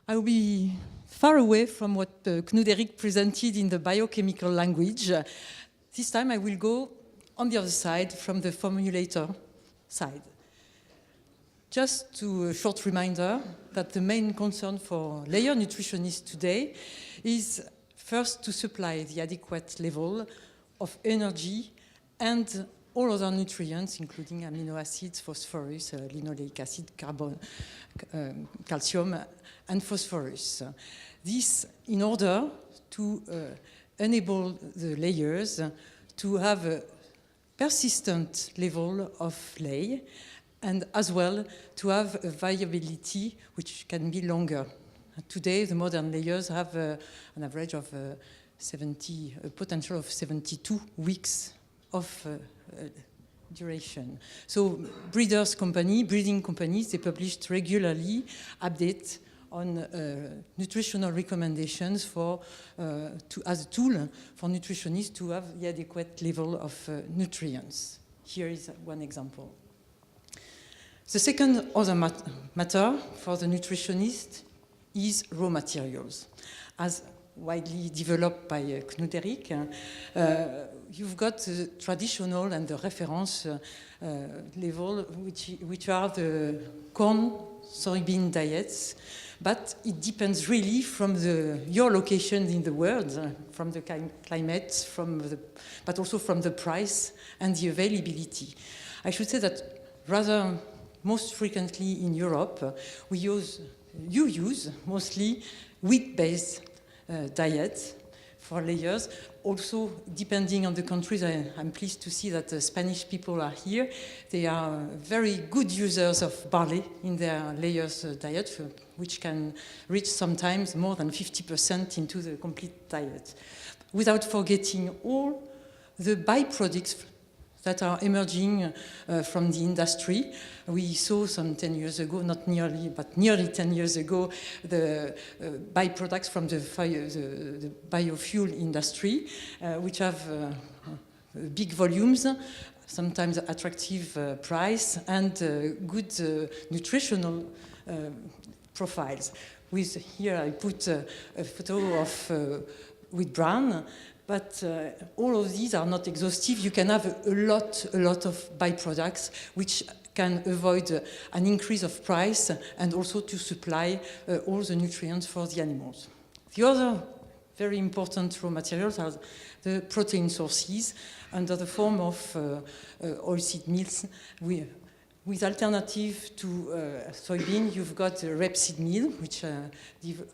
I will be far away from what Knut-Erik presented in the biochemical language. This time I will go on the other side, from the formulator side. Just a short reminder that the main concern for layer nutritionists today is first to supply the adequate level of energy and all other nutrients, including amino acids, phosphorus, linoleic acid, carbon, calcium, and phosphorus. This in order to enable the layers to have a persistent level of lay, and as well to have a viability which can be longer. Today, the modern layers have an average of a potential of 72 weeks of duration. So breeding companies, they published regularly updates on nutritional recommendations as a tool for nutritionists to have the adequate level of nutrients. Here is one example. The second other matter for the nutritionist is raw materials. As widely developed by Knut-Erik, you've got the traditional and the reference level, which are the corn, soybean diets, but it depends really from your location in the world, from the climate, but also from the price and the availability. I should say that rather most frequently in Europe, you use mostly wheat-based diet for layers. Also, depending on the countries, I'm pleased to see that the Spanish people are here. They are very good users of barley in their layers diet, which can reach sometimes more than 50% into the complete diet. Without forgetting all the byproducts that are emerging from the industry. We saw some 10 years ago, not nearly, but nearly 10 years ago, the byproducts from the biofuel industry, which have big volumes, sometimes attractive price, and good nutritional profiles. Here I put a photo of wheat bran. But all of these are not exhaustive. You can have a lot of byproducts which can avoid an increase of price and also to supply all the nutrients for the animals. The other very important raw materials are the protein sources under the form of oilseed meals. With alternative to soybean, you've got rapeseed meal, which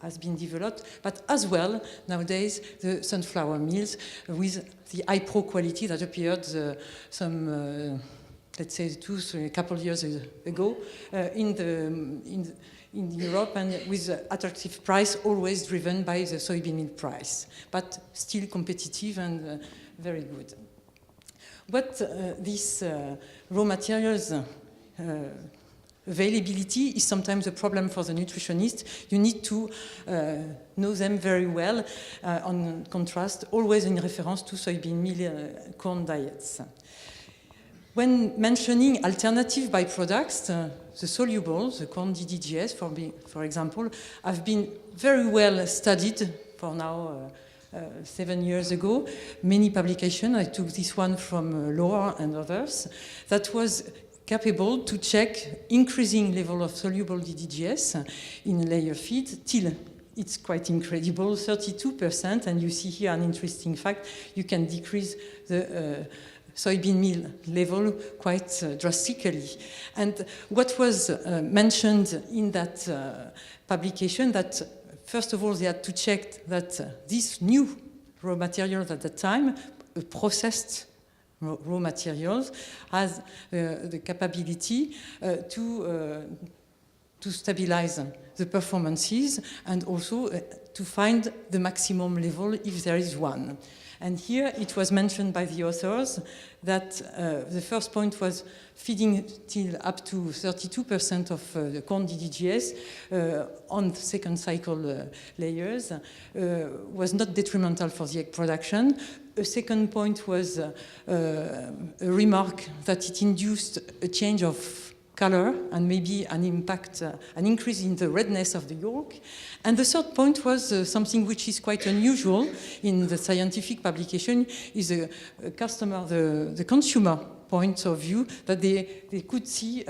has been developed, but as well, nowadays, the sunflower meals with the high pro quality that appeared let's say a couple of years ago in Europe, and with attractive price, always driven by the soybean meal price, but still competitive and very good. But these raw materials availability is sometimes a problem for the nutritionist. You need to know them very well, on contrast, always in reference to soybean meal corn diets. When mentioning alternative byproducts, the solubles, the corn DDGS, for example, have been very well studied for now 7 years ago. Many publications, I took this one from Lohr and others, that was capable to check increasing level of soluble DDGS in layer feed till it's quite incredible, 32%, and you see here an interesting fact, you can decrease the soybean meal level quite drastically. And what was mentioned in that publication, that first of all they had to check that these new raw materials at the time, processed raw materials, has the capability to stabilize the performances and also to find the maximum level if there is one. And here it was mentioned by the authors that the first point was feeding till up to 32% of the corn DDGS on second cycle layers was not detrimental for the egg production. A second point was a remark that it induced a change of color and maybe an impact, an increase in the redness of the yolk. And the third point was something which is quite unusual in the scientific publication, is a customer, the consumer point of view, that they could see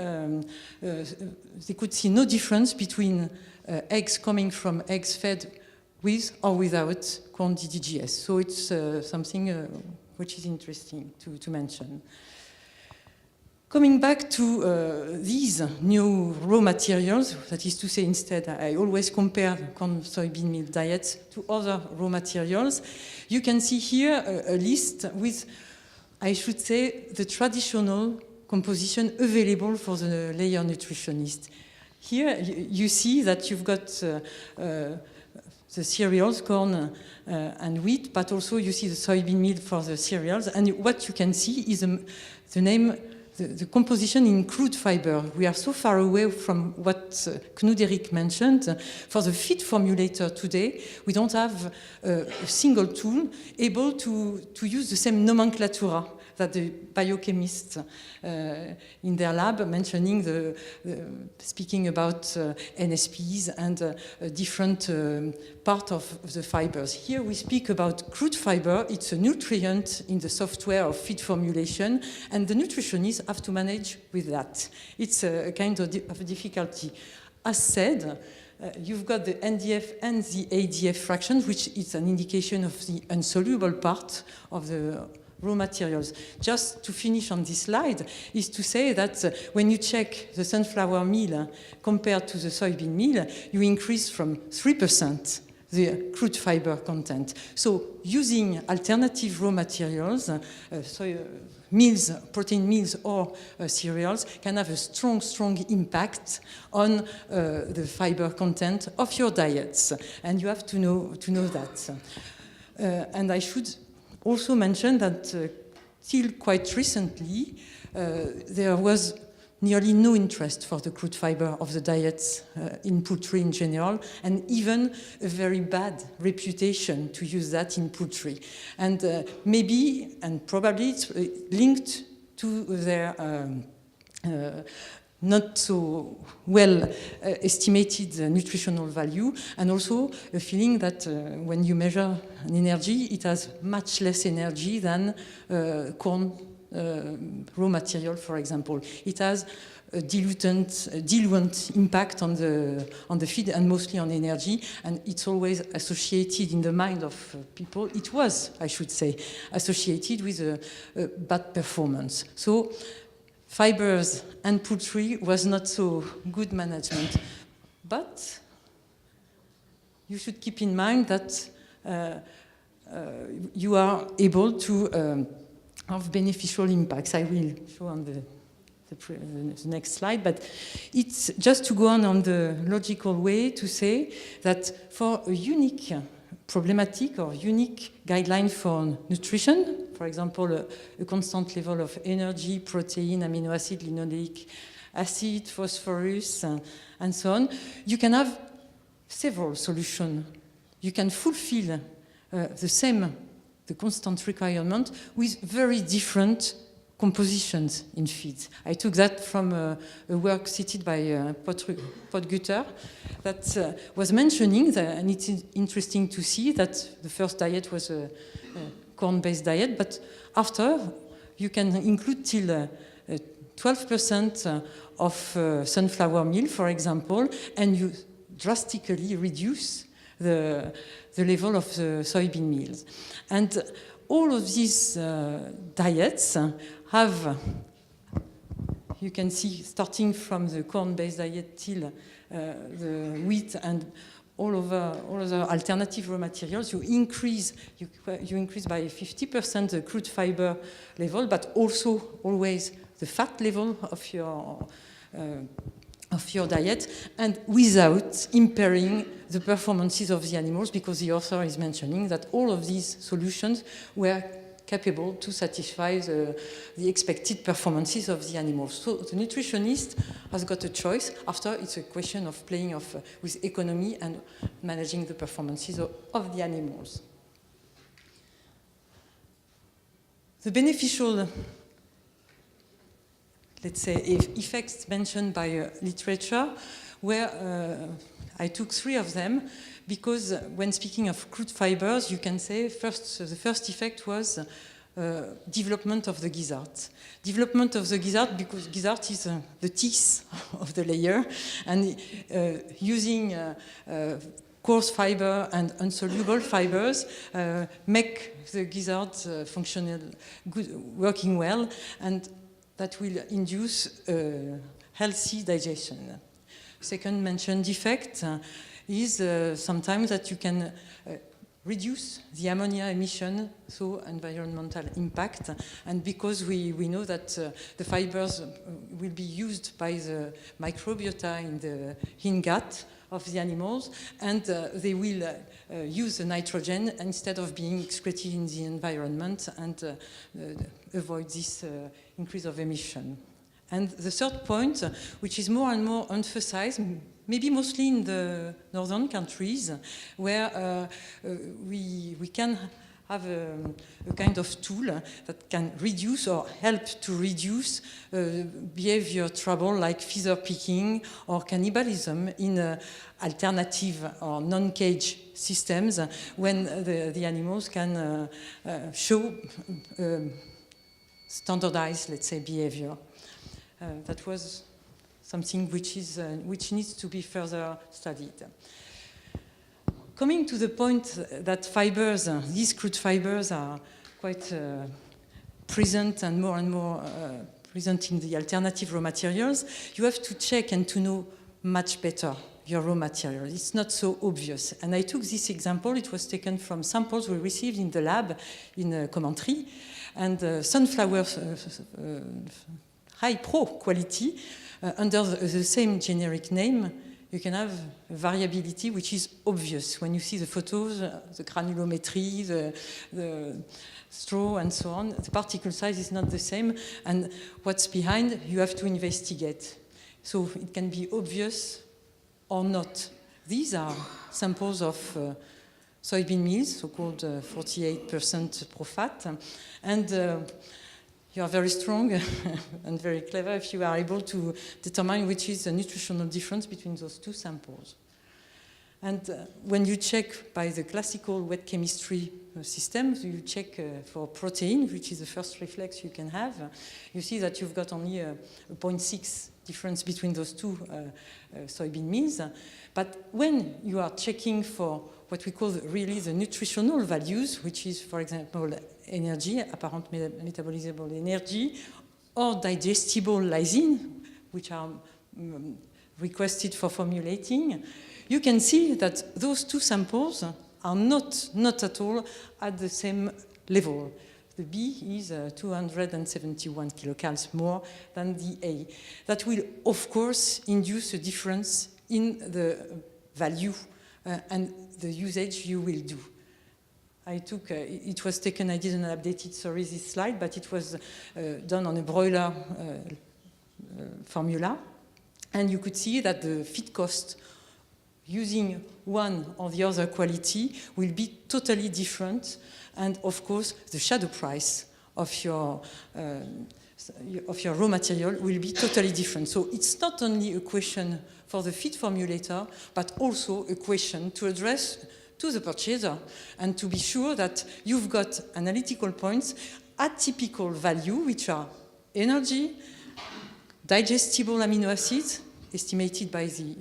no difference between eggs coming from eggs fed with or without corn DDGS. So it's something which is interesting to mention. Coming back to these new raw materials, that is to say, instead, I always compare corn soybean meal diets to other raw materials. You can see here a list with, I should say, the traditional composition available for the layer nutritionist. Here you see that you've got the cereals, corn and wheat, but also you see the soybean meal for the cereals. And what you can see is the name, the composition in crude fiber. We are so far away from what Knut-Erik mentioned. For the feed formulator today, we don't have a single tool able to use the same nomenclatura that the biochemists in their lab mentioning speaking about NSPs and a different part of the fibers. Here we speak about crude fiber. It's a nutrient in the software of feed formulation, and the nutritionists have to manage with that. It's a kind of a difficulty. As said, you've got the NDF and the ADF fractions, which is an indication of the insoluble part of the raw materials. Just to finish on this slide is to say that when you check the sunflower meal compared to the soybean meal, you increase from 3% the crude fiber content. So using alternative raw materials, meals, protein meals or cereals can have a strong impact on the fiber content of your diets. And you have to know that. And I should also mention that till quite recently, there was nearly no interest for the crude fiber of the diets in poultry in general, and even a very bad reputation to use that in poultry. And maybe, and probably, it's linked to their not so well estimated nutritional value, and also a feeling that when you measure an energy, it has much less energy than corn raw material, for example. It has a diluent impact on the feed and mostly on energy, and it's always associated in the mind of people. It was, I should say, associated with a bad performance. So fibers and poultry was not so good management. But you should keep in mind that you are able to have beneficial impacts. I will show on the next slide, but it's just to go on the logical way to say that for a unique problematic or unique guideline for nutrition, for example, a constant level of energy, protein, amino acid, linoleic acid, phosphorus, and so on, you can have several solutions. You can fulfill the constant requirement with very different compositions in feeds. I took that from a work cited by Bourgueil that was mentioning, and it's interesting to see that the first diet was a corn-based diet, but after you can include till 12% of sunflower meal, for example, and you drastically reduce the level of the soybean meals. And all of these diets have, you can see, starting from the corn-based diet till the wheat and all other alternative raw materials, you increase by 50% the crude fiber level, but also always the fat level of your diet, and without impairing the performances of the animals, because the author is mentioning that all of these solutions were capable to satisfy the expected performances of the animals. So the nutritionist has got a choice. After, it's a question of playing with economy and managing the performances of the animals. let's say, effects mentioned by literature, where I took 3 of them, because when speaking of crude fibers, you can say the first effect was development of the gizzard. Development of the gizzard, because gizzard is the teeth of the layer, and using coarse fiber and insoluble fibers make the gizzard functional, working well, and that will induce healthy digestion. Second mentioned defect is sometimes that you can reduce the ammonia emission through environmental impact, and because we know that the fibers will be used by the microbiota in the gut of the animals, and they will use the nitrogen instead of being excreted in the environment, and avoid this increase of emission. And the third point, which is more and more emphasized, maybe mostly in the northern countries, where we can have a kind of tool that can reduce or help to reduce behavior trouble like feather picking or cannibalism in alternative or non-cage systems, when the animals can show standardized, let's say, behavior. That was something which needs to be further studied. Coming to the point that fibers, these crude fibers, are quite present and more present in the alternative raw materials, you have to check and to know much better your raw material. It's not so obvious. And I took this example. It was taken from samples we received in the lab in Coventry, and sunflower high pro quality, under the same generic name, you can have variability which is obvious when you see the photos, the granulometry, the straw, and so on. The particle size is not the same, and what's behind, you have to investigate. So it can be obvious or not. These are samples of soybean meals, so-called 48% pro-fat, and you are very strong and very clever if you are able to determine which is the nutritional difference between those 2 samples. And when you check by the classical wet chemistry system, you check for protein, which is the first reflex you can have, you see that you've got only a 0.6 difference between those 2 soybean meals. But when you are checking for what we call really the nutritional values, which is, for example, energy, apparent metabolizable energy, or digestible lysine, which are requested for formulating, you can see that those 2 samples are not at all at the same level. The B is 271 kilocalories more than the A. That will, of course, induce a difference in the value and the usage you will do. I took, it was taken, I didn't update it, sorry, this slide, but it was done on a broiler formula. And you could see that the feed cost using one or the other quality will be totally different. And of course, the shadow price of your raw material will be totally different. So it's not only a question for the feed formulator, but also a question to address to the purchaser and to be sure that you've got analytical points at typical value, which are energy, digestible amino acids, estimated by the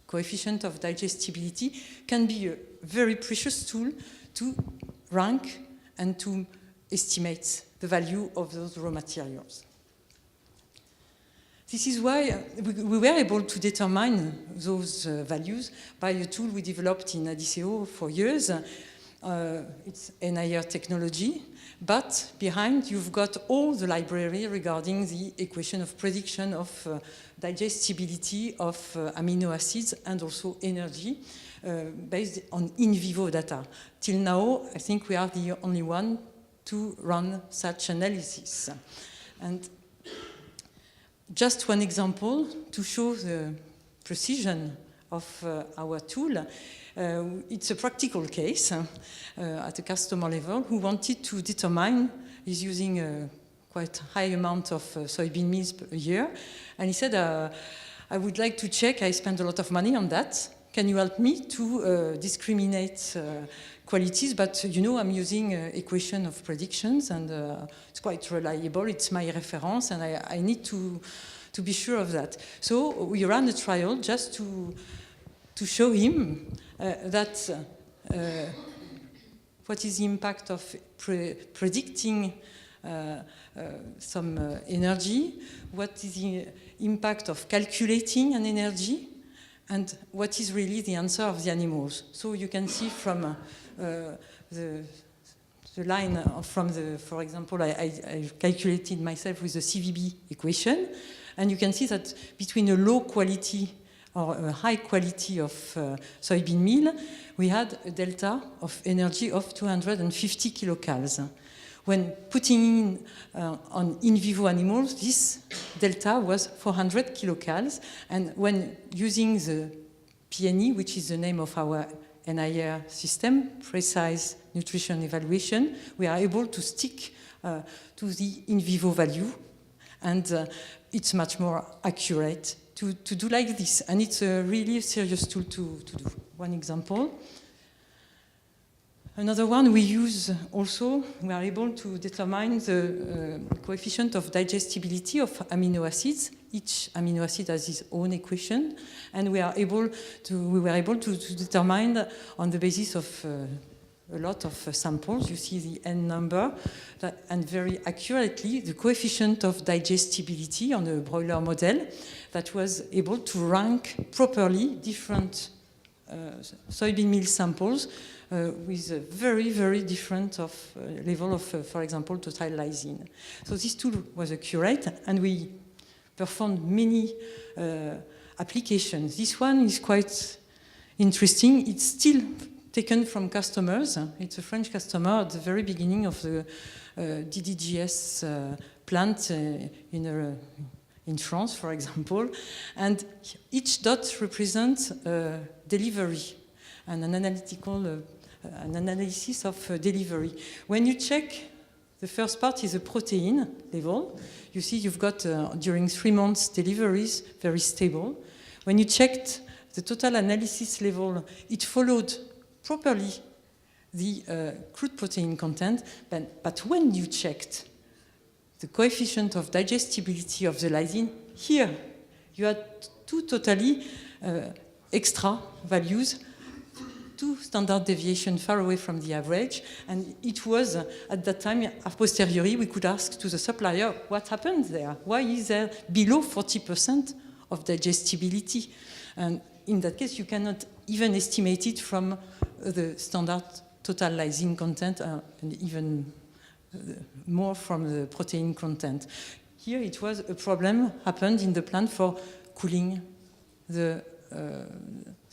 coefficient of digestibility, can be a very precious tool to rank and to estimate the value of those raw materials. This is why we were able to determine those values by a tool we developed in Adiceo for years. It's NIRS technology, but behind you've got all the library regarding the equation of prediction of digestibility of amino acids and also energy based on in vivo data. Till now, I think we are the only one to run such analysis. And just one example to show the precision of our tool. It's a practical case at a customer level who wanted to determine, is using a quite high amount of soybean meals per year. And he said, I would like to check, I spend a lot of money on that. Can you help me to discriminate qualities? But you know, I'm using equation of predictions, and it's quite reliable. It's my reference, and I need to be sure of that. So we ran a trial just to show him that what is the impact of predicting some energy, what is the impact of calculating an energy, and what is really the answer of the animals. So you can see from the line from the, for example, I calculated myself with the CVB equation, and you can see that between a low quality or a high quality of soybean meal, we had a delta of energy of 250 kilocalories. When putting on in vivo animals, this delta was 400 kilocalories, and when using the PNE, which is the name of our NIRS system, Precise Nutrition Evaluation, we are able to stick to the in vivo value, and it's much more accurate to do like this, and it's a really serious tool to do. One example. Another one we use also, we are able to determine the coefficient of digestibility of amino acids. Each amino acid has its own equation, and we were able to determine on the basis of a lot of samples. You see the n number, and very accurately the coefficient of digestibility on a broiler model that was able to rank properly different soybean meal samples with a very, very different level of, for example, total lysine. So this tool was accurate, and we performed many applications. This one is quite interesting. It's still taken from customers. It's a French customer at the very beginning of the DDGS plant in France, for example. And each dot represents delivery and an analysis of delivery. When you check, the first part is a protein level. You see you've got, during 3 months, deliveries very stable. When you checked the total analysis level, it followed properly the crude protein content, but when you checked the coefficient of digestibility of the lysine, here you had two totally extra values, 2 standard deviations far away from the average, and it was, at that time, a posteriori, we could ask to the supplier, what happened there? Why is there below 40% of digestibility? And in that case, you cannot even estimate it from the standard total lysine content, and even more from the protein content. Here, it was a problem happened in the plant for cooling the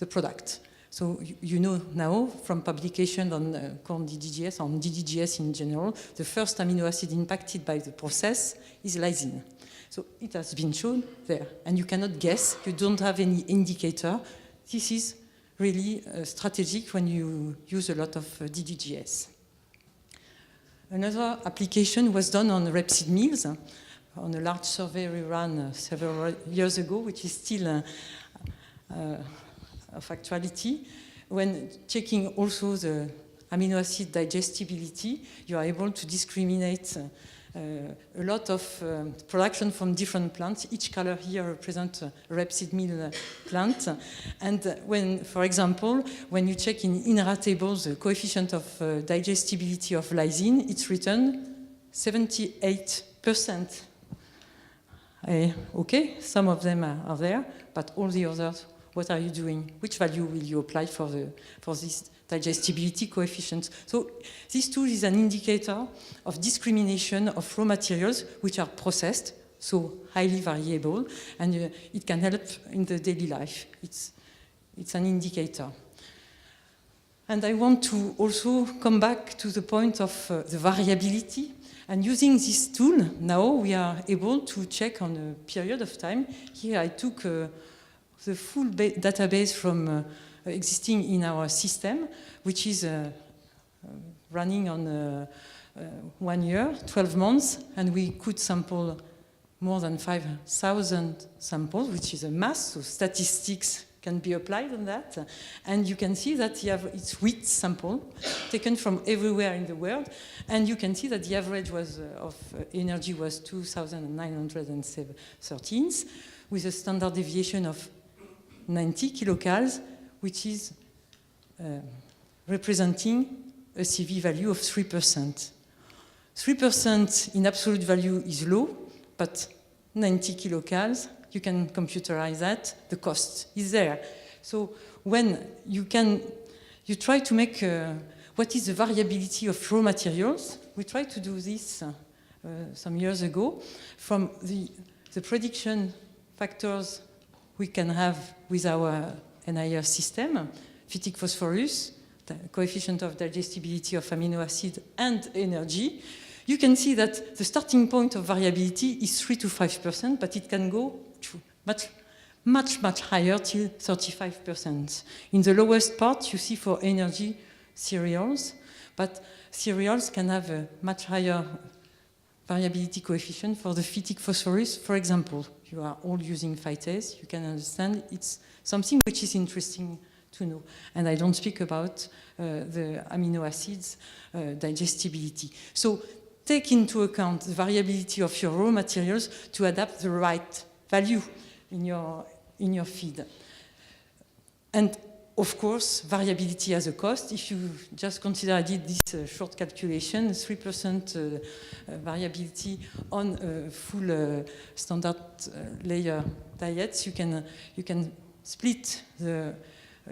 product. So you know now from publication on corn DDGS, on DDGS in general, the first amino acid impacted by the process is lysine. So it has been shown there, and you cannot guess, you don't have any indicator. This is really strategic when you use a lot of DDGS. Another application was done on rapeseed meals, on a large survey we ran several years ago, which is still of actuality. When checking also the amino acid digestibility, you are able to discriminate a lot of production from different plants. Each color here represents a rapeseed meal plant. And when, for example, when you check in INRA tables the coefficient of digestibility of lysine, it's written 78%. Okay, some of them are there, but all the others, what are you doing? Which value will you apply for this digestibility coefficient? So this tool is an indicator of discrimination of raw materials which are processed, so highly variable, and it can help in the daily life. It's an indicator. And I want to also come back to the point of the variability. And using this tool, now we are able to check on a period of time. Here I took the full database from existing in our system, which is running on 1 year, 12 months, and we could sample more than 5,000 samples, which is a mass, so statistics can be applied on that. And you can see that it's wheat sample taken from everywhere in the world, and you can see that the average of energy was 2,913, with a standard deviation of 90 kilocals, which is representing a CV value of 3%. 3% in absolute value is low, but 90 kilocals, you can computerize that, the cost is there. So when you try to make what is the variability of raw materials, we tried to do this some years ago from the prediction factors we can have with our NIRS system, phytic phosphorus, the coefficient of digestibility of amino acid and energy. You can see that the starting point of variability is 3 to 5%, but it can go to much higher, till 35%. In the lowest part, you see for energy cereals, but cereals can have a much higher variability coefficient for the phytic phosphorus. For example, you are all using Phytase, you can understand it's something which is interesting to know. And I don't speak about the amino acids digestibility. So take into account the variability of your raw materials to adapt the right value in your feed. And of course, variability has a cost. If you just consider, I did this short calculation, 3% variability on full standard layer diets, you can split the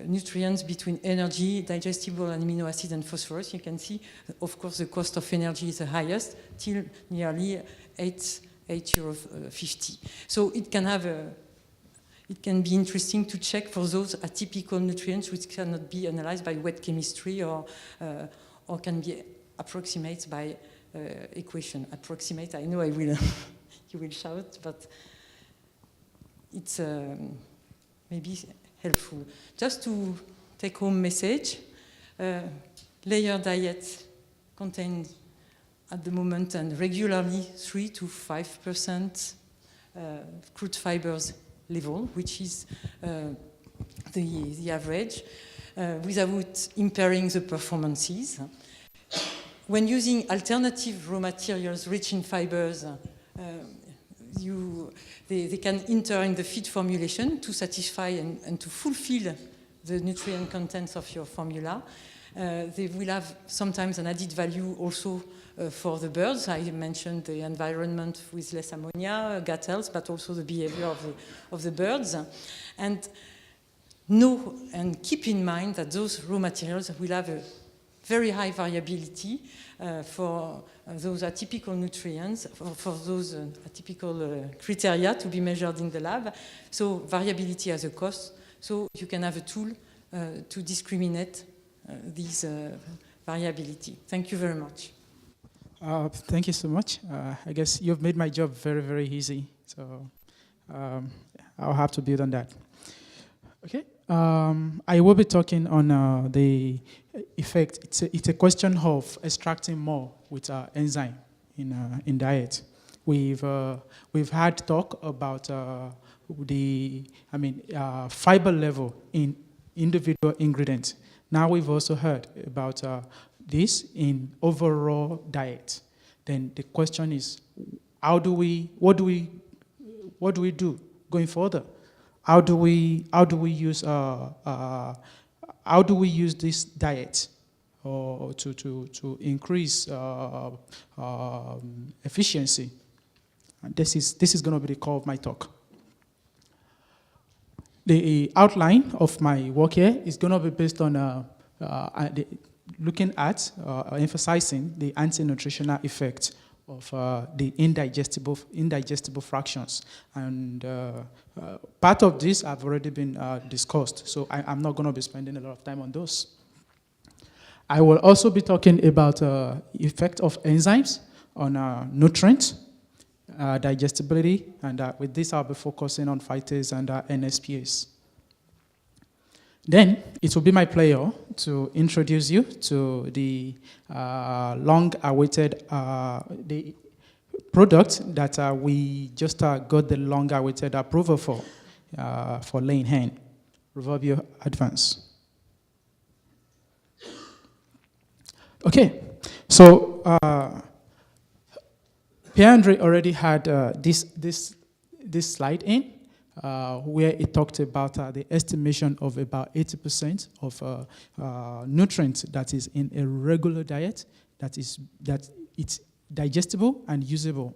nutrients between energy, digestible and amino acid and phosphorus. You can see, of course, the cost of energy is the highest, till nearly €8.50. So it can be interesting to check for those atypical nutrients which cannot be analyzed by wet chemistry or can be approximated by equation. Approximate, I know I will, you will shout, but it's maybe helpful. Just to take home message, layer diet contains at the moment and regularly 3 to 5% crude fibers level, which is the average, without impairing the performances. When using alternative raw materials rich in fibers, they can enter in the feed formulation to satisfy and to fulfill the nutrient contents of your formula. They will have sometimes an added value also for the birds. I mentioned the environment with less ammonia, gut health, but also the behavior of the birds. And know and keep in mind that those raw materials will have a very high variability for those atypical nutrients, for those atypical criteria to be measured in the lab. So variability has a cost, so you can have a tool to discriminate these variability. Thank you very much. Thank you so much. I guess you've made my job very, very easy. So I'll have to build on that. Okay. I will be talking on the effect. It's a question of extracting more with enzyme in diet. We've had talk about fiber level in individual ingredients. Now we've also heard about this in overall diet. Then the question is, what do we do going further? How do we use this diet to increase efficiency? And this is going to be the core of my talk. The outline of my work here is going to be based on looking at emphasizing the anti-nutritional effect of the indigestible fractions. And part of this have already been discussed, so I'm not going to be spending a lot of time on those. I will also be talking about effect of enzymes on nutrients, digestibility, and with this I'll be focusing on phytase and NSPAs. Then it will be my pleasure to introduce you to the long-awaited the product that we just got the long-awaited approval for laying hen, Viability Advance. Okay, so Pierre-Andre already had this slide in, where it talked about the estimation of about 80% of nutrients that is in a regular diet that it's digestible and usable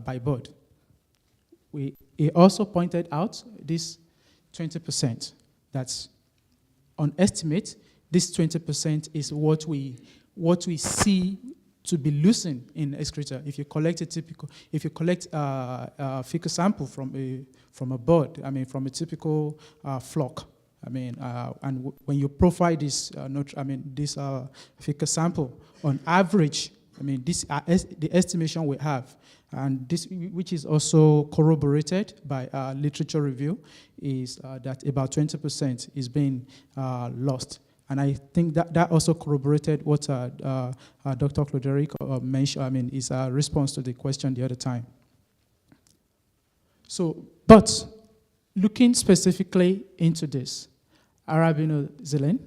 by bird. He also pointed out this 20%. That's on estimate. This 20% is what we see to be losing in excreta. If you collect a fecal sample from a bird, I mean from a typical flock, I mean, and when you profile this, this fecal sample on average, I mean this the estimation we have, and this which is also corroborated by literature review, is that about 20% is being lost. And I think that also corroborated what Dr. Cloderic mentioned, I mean, his response to the question the other time. So, but looking specifically into this, arabinoxylan,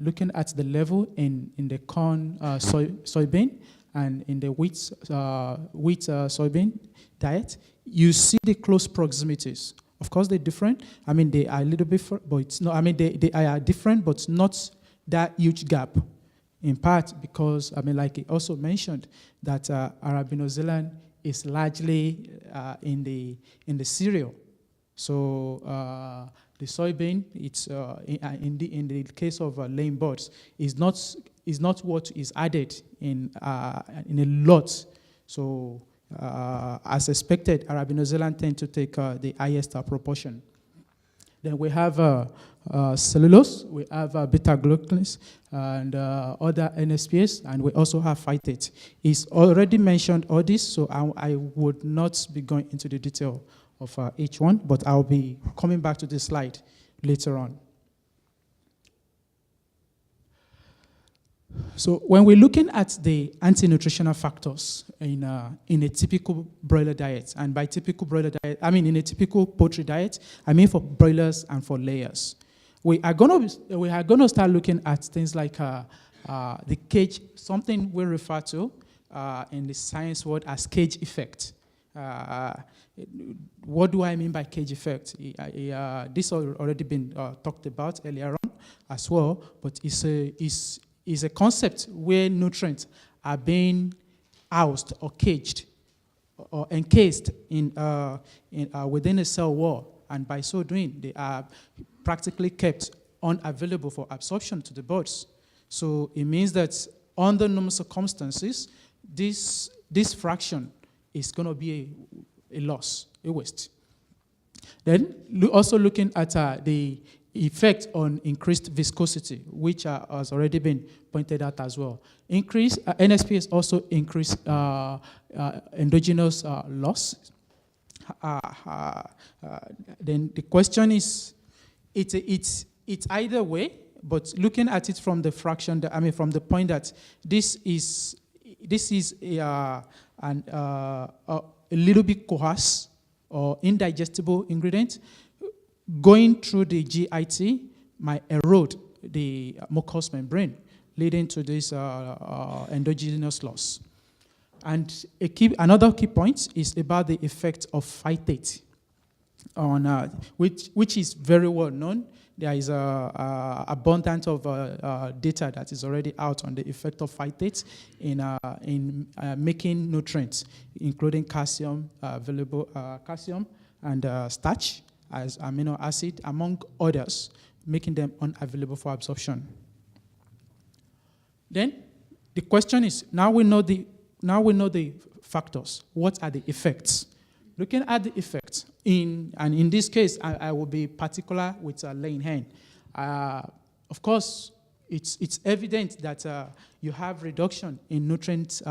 looking at the level in the corn soybean and in the wheat soybean diet, you see the close proximities. Of course, they're different. I mean, they are a little bit, but it's not. I mean, they are different, but not that huge gap. In part because, I mean, like he also mentioned, that arabinoxylan is largely in the cereal. So the soybean, it's in the case of laying birds, is not what is added in a lot. So. As expected, arabinoxylan tend to take the highest proportion. Then we have cellulose, we have beta-glucans, and other NSPs, and we also have phytate. He's already mentioned all this, so I would not be going into the detail of each one, but I'll be coming back to this slide later on. So when we're looking at the anti-nutritional factors in a typical broiler diet, and by typical broiler diet, I mean in a typical poultry diet, I mean for broilers and for layers, we are gonna start looking at things like the cage, something we refer to in the science world as cage effect. What do I mean by cage effect? This has already been talked about earlier on as well, but is a concept where nutrients are being housed or caged or encased within a cell wall, and by so doing, they are practically kept unavailable for absorption to the birds. So it means that under normal circumstances, this fraction is going to be a loss, a waste. Then also looking at the effect on increased viscosity, which has already been pointed out as well. NSPs also increase endogenous loss. Then the question is, it's either way, but looking at it from the fraction, from the point that this is a little bit coarse or indigestible ingredient, going through the GIT might erode the mucous membrane, leading to this endogenous loss. And another key point is about the effect of phytate, on which is very well known. There is abundance of data that is already out on the effect of phytate in making nutrients, including calcium, calcium and starch as amino acid, among others, making them unavailable for absorption. Then the question is, now we know the factors. What are the effects? Looking at the effects, in this case, I will be particular with laying hen. Of course, it's evident that you have reduction in nutrient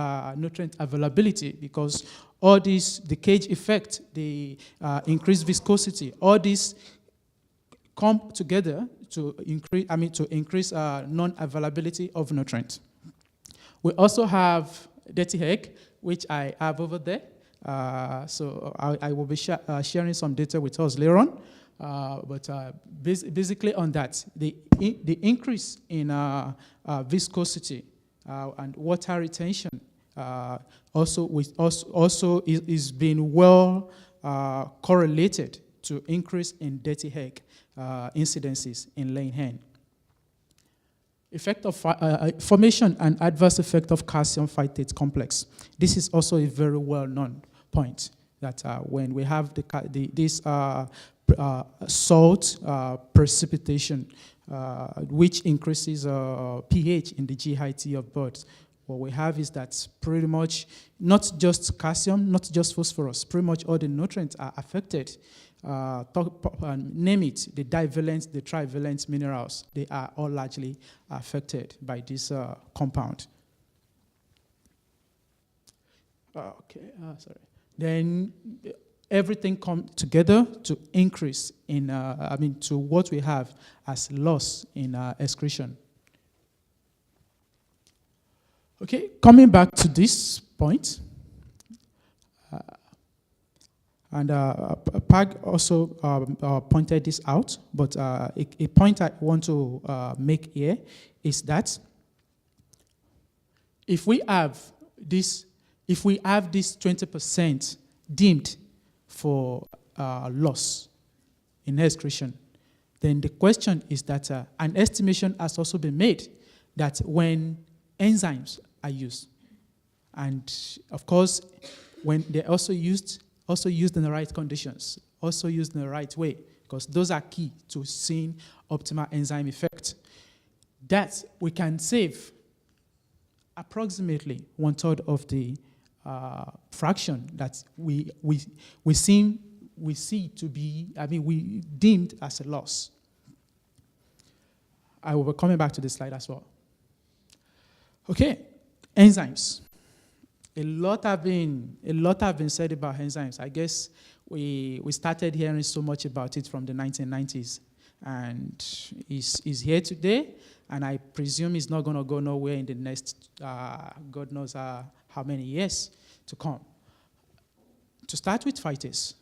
availability, because all this, the cage effect, the increased viscosity, all this come together to increase non-availability of nutrients. We also have dirty egg, which I have over there. So I will be sharing some data with us later on. Basically on that, the increase in viscosity and water retention also is being well correlated to increase in dirty egg incidences in laying hen. Effect of formation and adverse effect of calcium phytate complex. This is also a very well-known point that when we have this salt precipitation, which increases pH in the GIT of birds, what we have is that pretty much not just calcium, not just phosphorus, pretty much all the nutrients are affected. Name it, the divalent, the trivalent minerals, they are all largely affected by this compound. Sorry. Then everything comes together to increase in, to what we have as loss in excretion. Okay, coming back to this point, and Pag also pointed this out, but a point I want to make here is that if we have this 20% deemed for loss in excretion, then the question is that an estimation has also been made that when enzymes are used, and of course, when they're also used in the right conditions, also used in the right way, because those are key to seeing optimal enzyme effect, that we can save approximately 1/3 of the fraction that we see to be, we deemed as a loss. I will be coming back to this slide as well. Okay, enzymes. A lot have been said about enzymes. I guess we started hearing so much about it from the 1990s, and is here today, and I presume it's not going to go nowhere in the next God knows how many years to come. To start with phytase.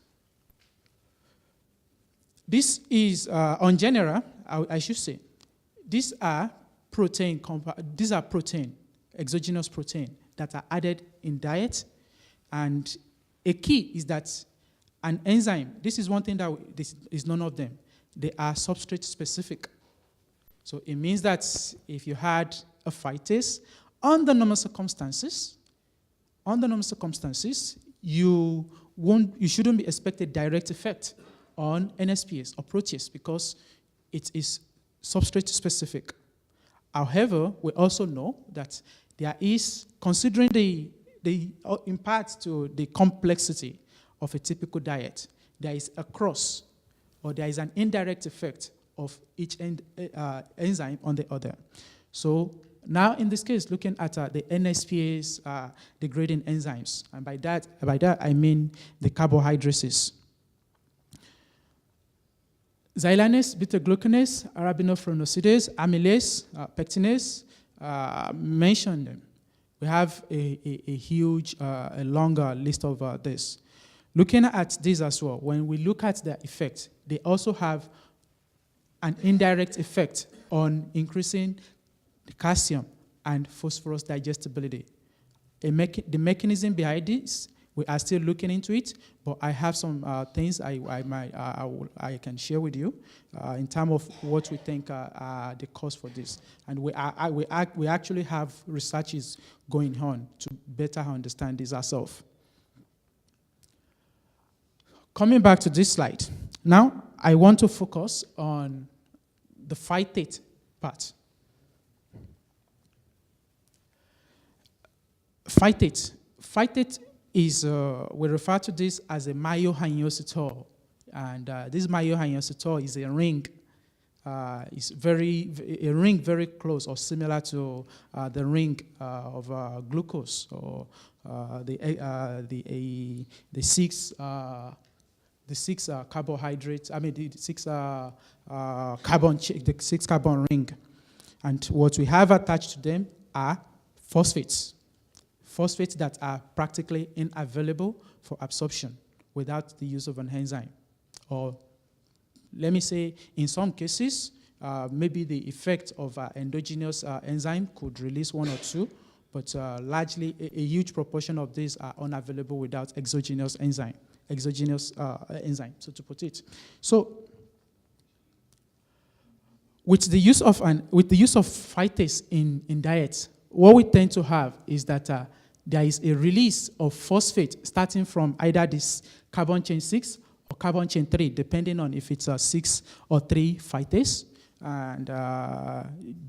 This is, on general, I should say, these are protein, exogenous protein, that are added in diet. And a key is that an enzyme, this is one thing that this is none of them, they are substrate specific. So it means that if you had a phytase, under normal circumstances, you shouldn't be expected direct effect on NSPase or protease because it is substrate specific. However, we also know that there is, considering the impact to the complexity of a typical diet, there is a cross, or there is an indirect effect of each enzyme on the other. So now in this case, looking at the NSPase degrading enzymes, and by that I mean the carbohydrates. Xylanase, beta-glucanase, arabinophrenosidase, amylase, pectinase, mention them. We have a huge, a longer list of this. Looking at this as well, when we look at their effect, they also have an indirect effect on increasing the calcium and phosphorus digestibility. The mechanism behind this, we are still looking into it, but I have some things I can share with you in terms of what we think are the cause for this. And we actually have researches going on to better understand this ourselves. Coming back to this slide, now I want to focus on the phytate part. Phytate is, we refer to this as a Myo-Inositol. And this Myo-Inositol is a ring. It's a ring very close or similar to the ring of glucose or the 6 the 6 carbohydrates, the 6 the 6 carbon ring. And what we have attached to them are phosphates. Phosphates that are practically unavailable for absorption without the use of an enzyme. Or let me say, in some cases, maybe the effect of endogenous enzyme could release 1 or 2, but largely a huge proportion of these are unavailable without exogenous enzyme, so to put it. So with the use of phytase in diet, what we tend to have is that there is a release of phosphate starting from either this carbon chain 6 or carbon chain 3, depending on if it's a 6 or 3 phytase. And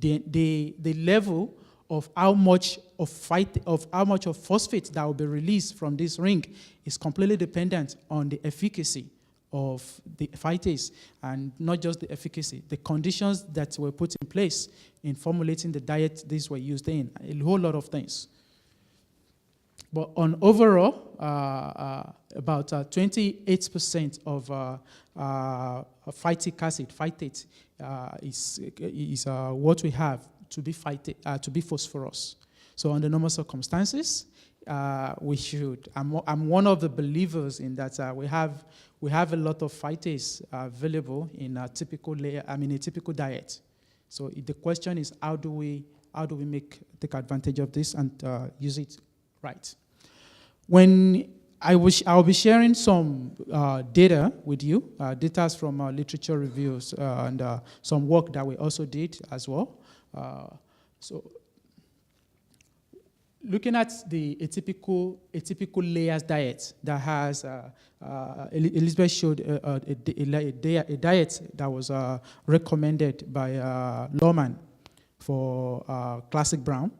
the level of how much of phosphate that will be released from this ring is completely dependent on the efficacy of the phytase, and not just the efficacy, the conditions that were put in place in formulating the diet these were used in, a whole lot of things. But on overall, about 28% of phytic acid, phytate, is what we have to be phosphorus. So under normal circumstances, we should. I'm one of the believers in that we have a lot of phytase available in a typical a typical diet. So the question is, how do we take advantage of this and use it right? When I'll be sharing some data with you, data from literature reviews and some work that we also did as well. So looking at the atypical layers diet that has, Elizabeth showed a diet that was recommended by Lohmann for classic brown.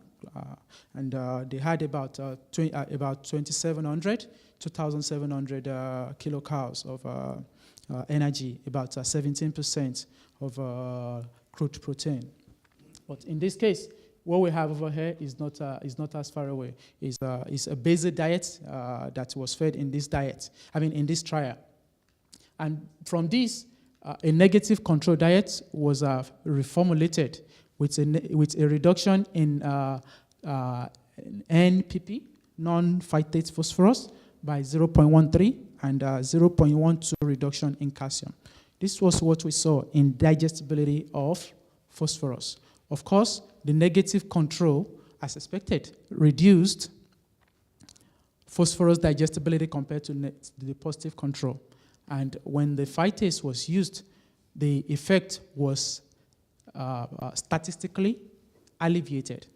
And they had about 2,700 kilocalories of energy, about 17% of crude protein. But in this case, what we have over here is not as far away. It's a basic diet that was fed in this diet. In this trial. And from this, a negative control diet was reformulated with a reduction in NPP, non-phytate phosphorus, by 0.13 and 0.12 reduction in calcium. This was what we saw in digestibility of phosphorus. Of course, the negative control, as expected, reduced phosphorus digestibility compared to the positive control. And when the phytase was used, the effect was statistically alleviated.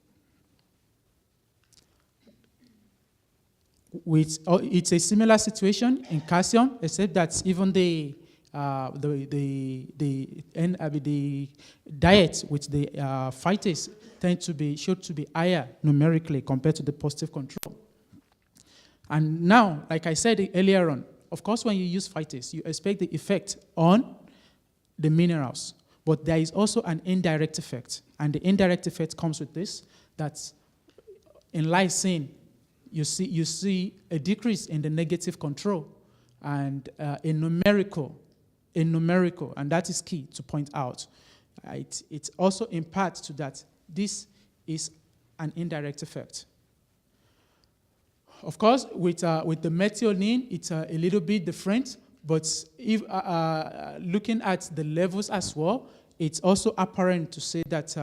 It's a similar situation in calcium, except that even the diet with the phytase showed to be higher numerically compared to the positive control. And now, like I said earlier on, of course, when you use phytase, you expect the effect on the minerals, but there is also an indirect effect, and the indirect effect comes with this: that in lysine, you see a decrease in the negative control, and in numerical, and that is key to point out. It also imparts to that this is an indirect effect. Of course, with the methionine, it's a little bit different, but if looking at the levels as well, it's also apparent to say that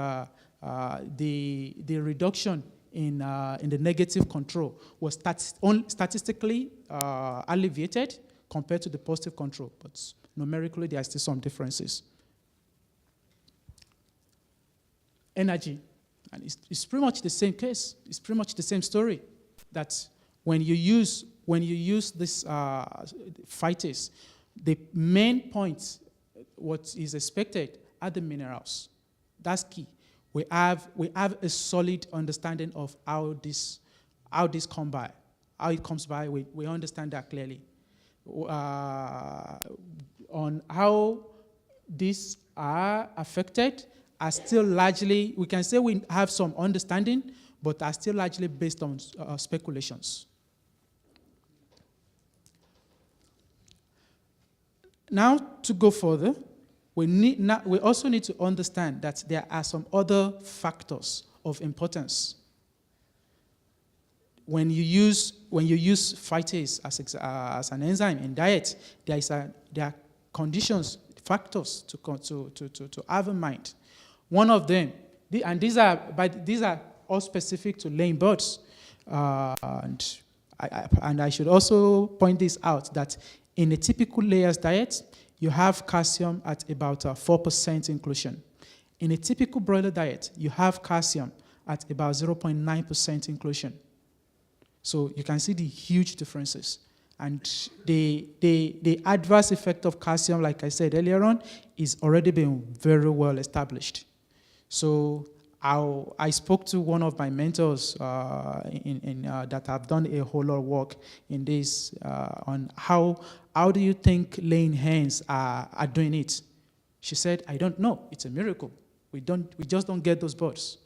the reduction in the negative control was statistically alleviated compared to the positive control, but numerically there are still some differences. Energy, and it's pretty much the same case. It's pretty much the same story. That when you use this phytase, the main point, what is expected, are the minerals. That's key. We have a solid understanding of how this comes by. How it comes by, we understand that clearly. On how these are affected are still largely, we can say we have some understanding, but are still largely based on speculations. Now, to go further, we also need to understand that there are some other factors of importance. When you use phytase as an enzyme in diet, there are conditions, factors to have in mind. One of them, and these are all specific to laying birds, and I should also point this out that in a typical layer's diet, you have calcium at about 4% inclusion. In a typical broiler diet, you have calcium at about 0.9% inclusion. So you can see the huge differences. And the adverse effect of calcium, like I said earlier on, is already been very well established. So I spoke to one of my mentors that have done a whole lot of work in this on how do you think laying hens are doing it? She said, I don't know. It's a miracle. We just don't get those birds.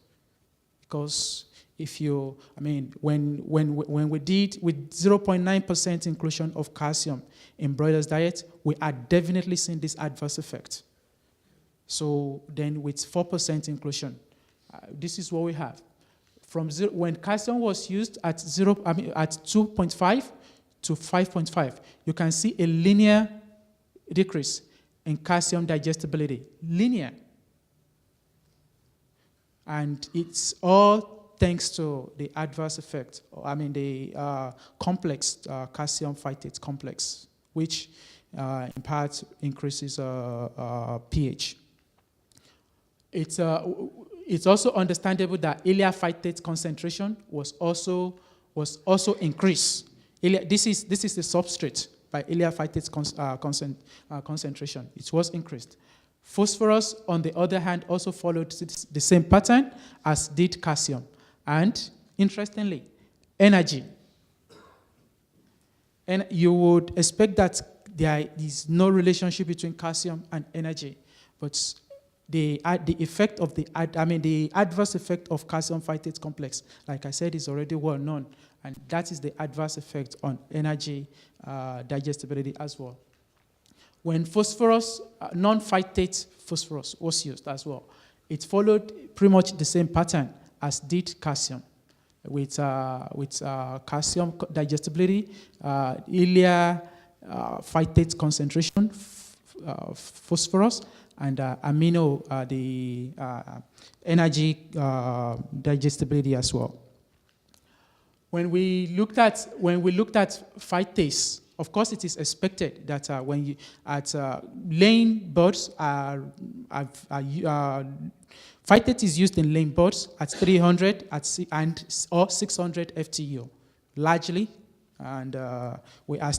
Because when we did with 0.9% inclusion of calcium in broilers' diet, we are definitely seeing this adverse effect. So then with 4% inclusion, this is what we have. When calcium was used at 2.5 to 5.5, you can see a linear decrease in calcium digestibility. Linear. And it's all thanks to the adverse effect, the complex calcium phytate complex, which in part increases pH. It's also understandable that ileal phytate concentration was also increased. This is the substrate by ileal phytate concentration. It was increased. Phosphorus, on the other hand, also followed the same pattern as did calcium. And interestingly, energy. And you would expect that there is no relationship between calcium and energy, but the effect of the adverse effect of calcium phytate complex, like I said, is already well known, and that is the adverse effect on energy digestibility as well. When phosphorus, non-phytate phosphorus was used as well, it followed pretty much the same pattern as did calcium, with calcium digestibility, ileal phytate concentration, phosphorus, and amino, the energy digestibility as well. When we looked at phytase, of course, it is expected that laying birds phytate is used in laying birds at 300 or 600 FTU, largely, and we are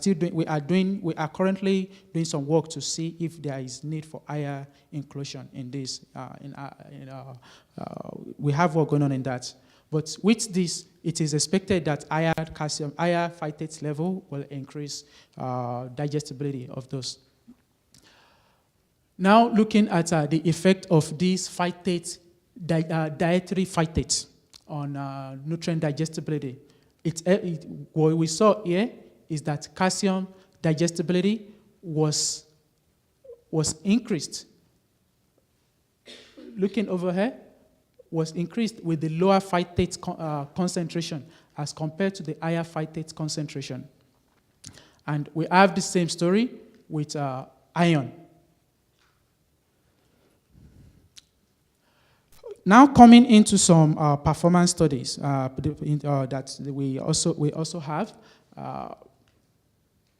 currently doing some work to see if there is need for higher inclusion in this. We have work going on in that. But with this, it is expected that higher phytate level will increase digestibility of those. Now, looking at the effect of these phytate, dietary phytates on nutrient digestibility, what we saw here is that calcium digestibility was increased. Looking over here, was increased with the lower phytate concentration as compared to the higher phytate concentration. And we have the same story with iron. Now coming into some performance studies that we also have,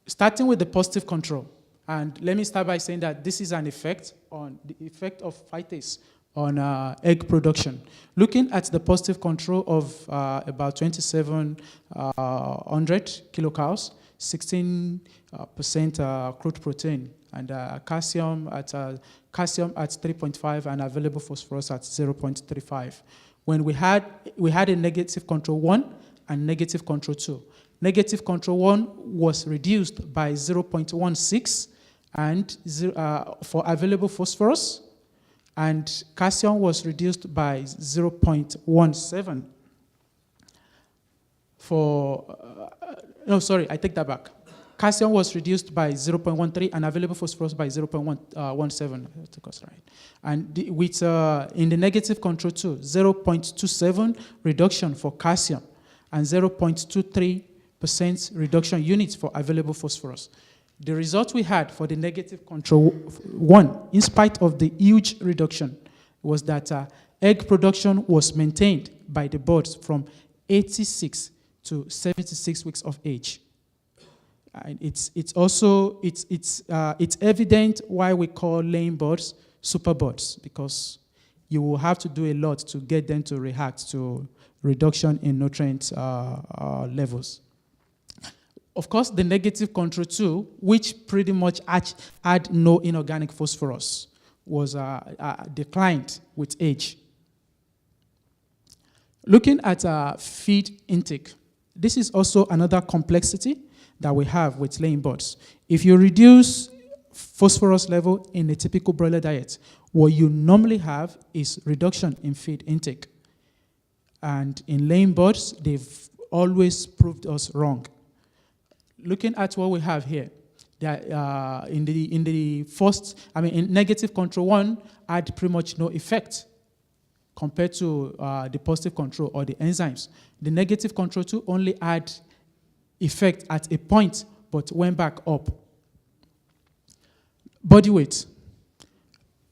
starting with the positive control. And let me start by saying that this is an effect on the effect of phytase on egg production. Looking at the positive control of about 2,700 kilocows, 16% crude protein, and calcium at 3.5 and available phosphorus at 0.35. When we had a negative control 1 and negative control 2. Negative control 1 was reduced by 0.16 and for available phosphorus, and calcium was reduced by 0.17 for, no, sorry, I take that back. calcium was reduced by 0.13 and available phosphorus by 0.17. Right. And with in the negative control too, 0.27 reduction for calcium and 0.23% reduction units for available phosphorus. The result we had for the negative control one, in spite of the huge reduction, was that egg production was maintained by the birds from 86 to 76 weeks of age. And it's evident why we call laying birds superbirds, because you will have to do a lot to get them to react to reduction in nutrient levels. Of course, the negative control too, which pretty much had no inorganic phosphorus, was declined with age. Looking at feed intake, this is also another complexity that we have with laying birds. If you reduce phosphorus level in a typical broiler diet, what you normally have is reduction in feed intake. And in laying birds, they've always proved us wrong. Looking at what we have here, in negative control 1 had pretty much no effect compared to the positive control or the enzymes. The negative control 2 only had effect at a point, but went back up. Body weight.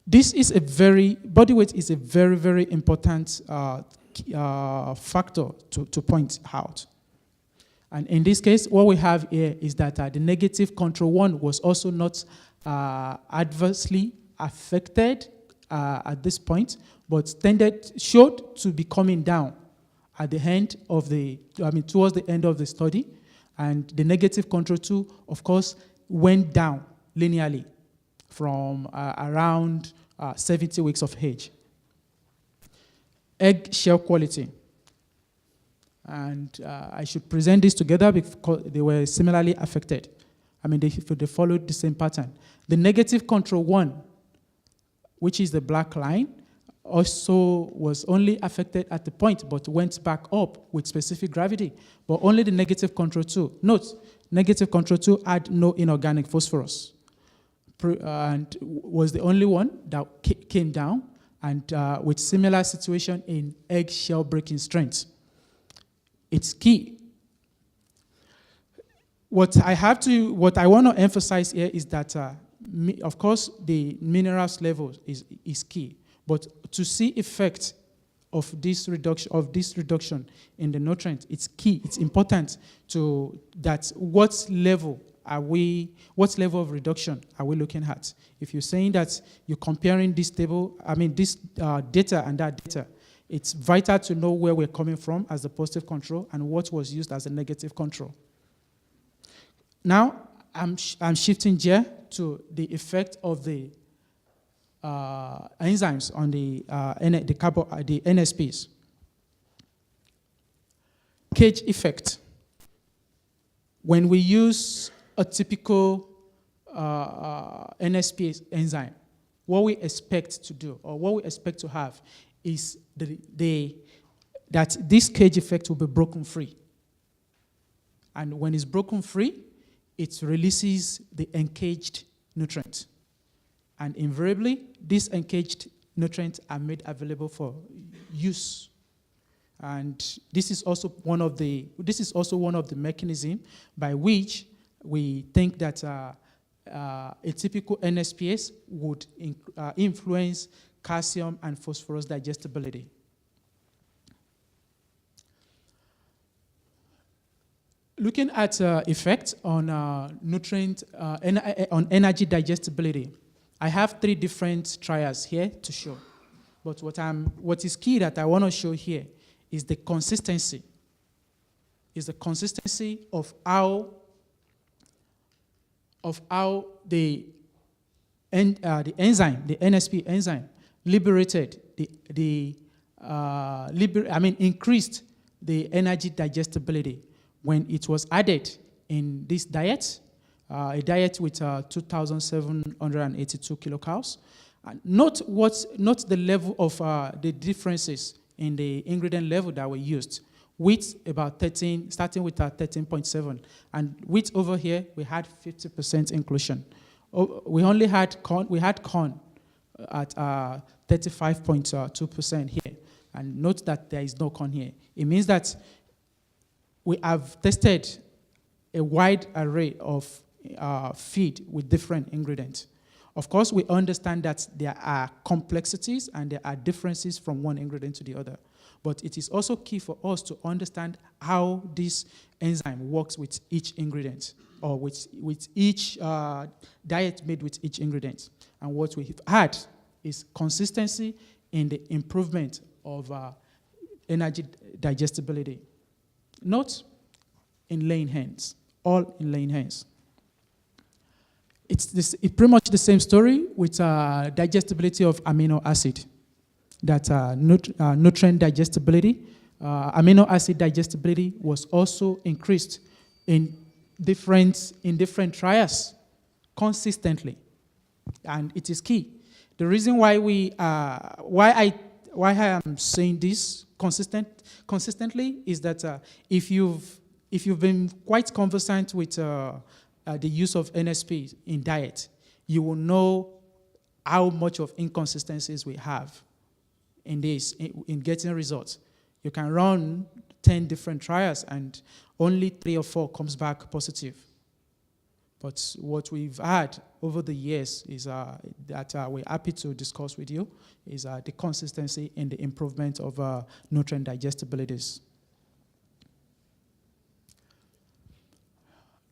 Body weight is a very, very important factor to point out. And in this case, what we have here is that the negative control 1 was also not adversely affected at this point, but showed to be coming down at the end of towards the end of the study. And the negative control 2, of course, went down linearly from around 70 weeks of age. Egg shell quality. And I should present this together because they were similarly affected. They followed the same pattern. The negative control 1, which is the black line, also was only affected at the point, but went back up with specific gravity, but only the negative control 2. Note, negative control 2 had no inorganic phosphorus, and was the only one that came down, and with similar situation in egg shell breaking strength. It's key. What I want to emphasize here is that, of course, the minerals level is key. But to see effect of this reduction in the nutrient, it's key. It's important what level of reduction are we looking at? If you're saying that you're comparing this table, this data and that data, it's vital to know where we're coming from as the positive control and what was used as a negative control. Now, I'm shifting gear to the effect of the enzymes on the NSPs. Cage effect. When we use a typical NSP enzyme, what we expect to do, or what we expect to have, is that this cage effect will be broken free. And when it's broken free, it releases the encaged nutrient. And invariably, these encaged nutrients are made available for use. And this is also one of the mechanisms by which we think that a typical NSPS would influence calcium and phosphorus digestibility. Looking at effect on on energy digestibility, I have 3 different trials here to show. But what is key that I want to show here is the consistency. Of how the enzyme, the NSP enzyme, liberated increased the energy digestibility when it was added in this diet, a diet with 2,782 kilocalories. Not the level of the differences in the ingredient level that were used, Wheat about 13, starting with 13.7. And wheat over here, we had 50% inclusion. We only had corn, at 35.2% here. And note that there is no corn here. It means that we have tested a wide array of feed with different ingredients. Of course, we understand that there are complexities and there are differences from one ingredient to the other. But it is also key for us to understand how this enzyme works with each ingredient, or with each diet made with each ingredient. And what we've had is consistency in the improvement of energy digestibility. Note in laying hens, all in laying hens. It's pretty much the same story with digestibility of amino acid. That nutrient digestibility, amino acid digestibility was also increased in different trials consistently, and it is key. The reason why I am saying this consistently is that if you've been quite conversant with the use of NSP in diet, you will know how much of inconsistencies we have in getting results. You can run 10 different trials and only 3 or 4 comes back positive. But what we've had over the years is that we're happy to discuss with you is the consistency in the improvement of nutrient digestibilities.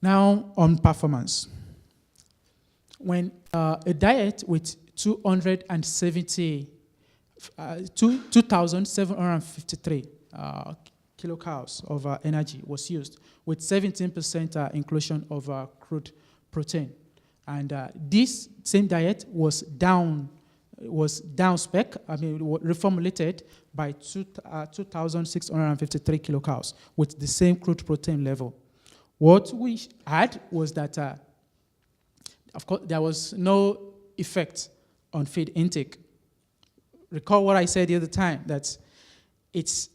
Now on performance. When a diet with 2,753 kilocalories of energy was used, with 17% inclusion of crude protein. And this same diet was down spec, reformulated by 2,653 kilocalories with the same crude protein level. What we had was that, of course, there was no effect on feed intake. Recall what I said the other time, that it's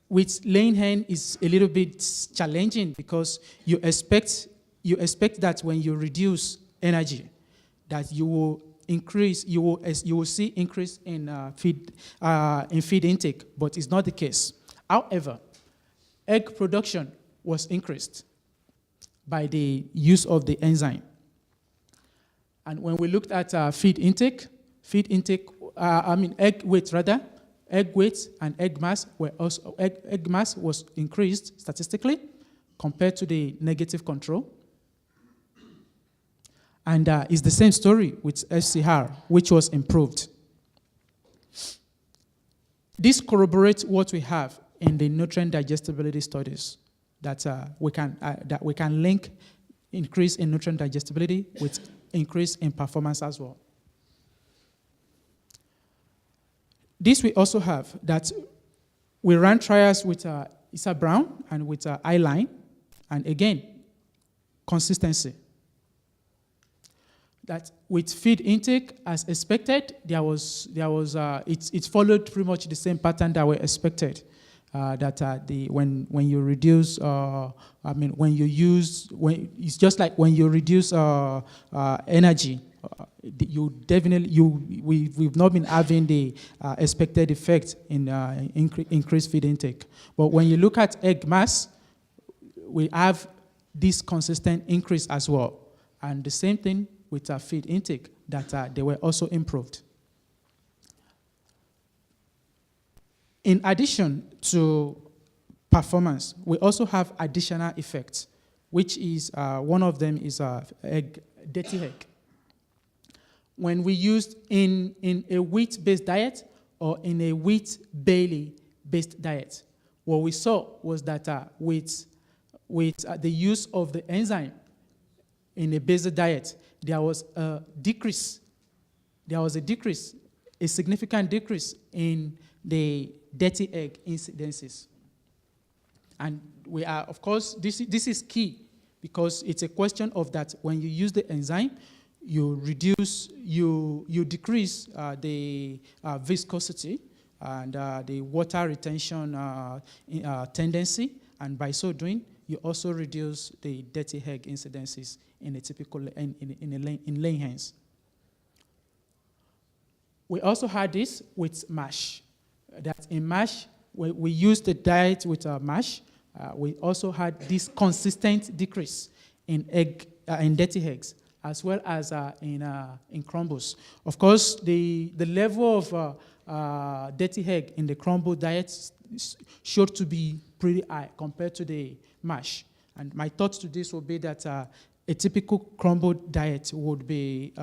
with laying hen is a little bit challenging because you expect that when you reduce energy, that you will increase, you will see increase in feed intake, but it's not the case. However, egg production was increased by the use of the enzyme. And when we looked at egg weight and egg mass were also, egg mass was increased statistically compared to the negative control. And it's the same story with FCR, which was improved. This corroborates what we have in the nutrient digestibility studies, that we can link increase in nutrient digestibility with increase in performance as well. This we also have that we ran trials with Issa Brown and with I-Line, and again, consistency. That with feed intake, as expected, it followed pretty much the same pattern that we expected. When you reduce, it's just like when you reduce energy, we've not been having the expected effect in increased feed intake. But when you look at egg mass, we have this consistent increase as well. And the same thing with feed intake, that they were also improved. In addition to performance, we also have additional effects, which is one of them is dirty egg. When we used in a wheat-based diet or in a wheat-barley-based diet, what we saw was that with the use of the enzyme in a based diet, there was a decrease. There was a significant decrease in the dirty egg incidences. And we are, of course, this is key because it's a question of that when you use the enzyme, you decrease the viscosity and the water retention tendency, and by so doing, you also reduce the dirty egg incidences in a typical in laying hens. We also had this with mash. That in mash, we used the diet with mash. We also had this consistent decrease in dirty eggs, as well as in crumbles. Of course, the level of dirty egg in the crumble diet showed to be pretty high compared to the mash. And my thought to this would be that a typical crumble diet would be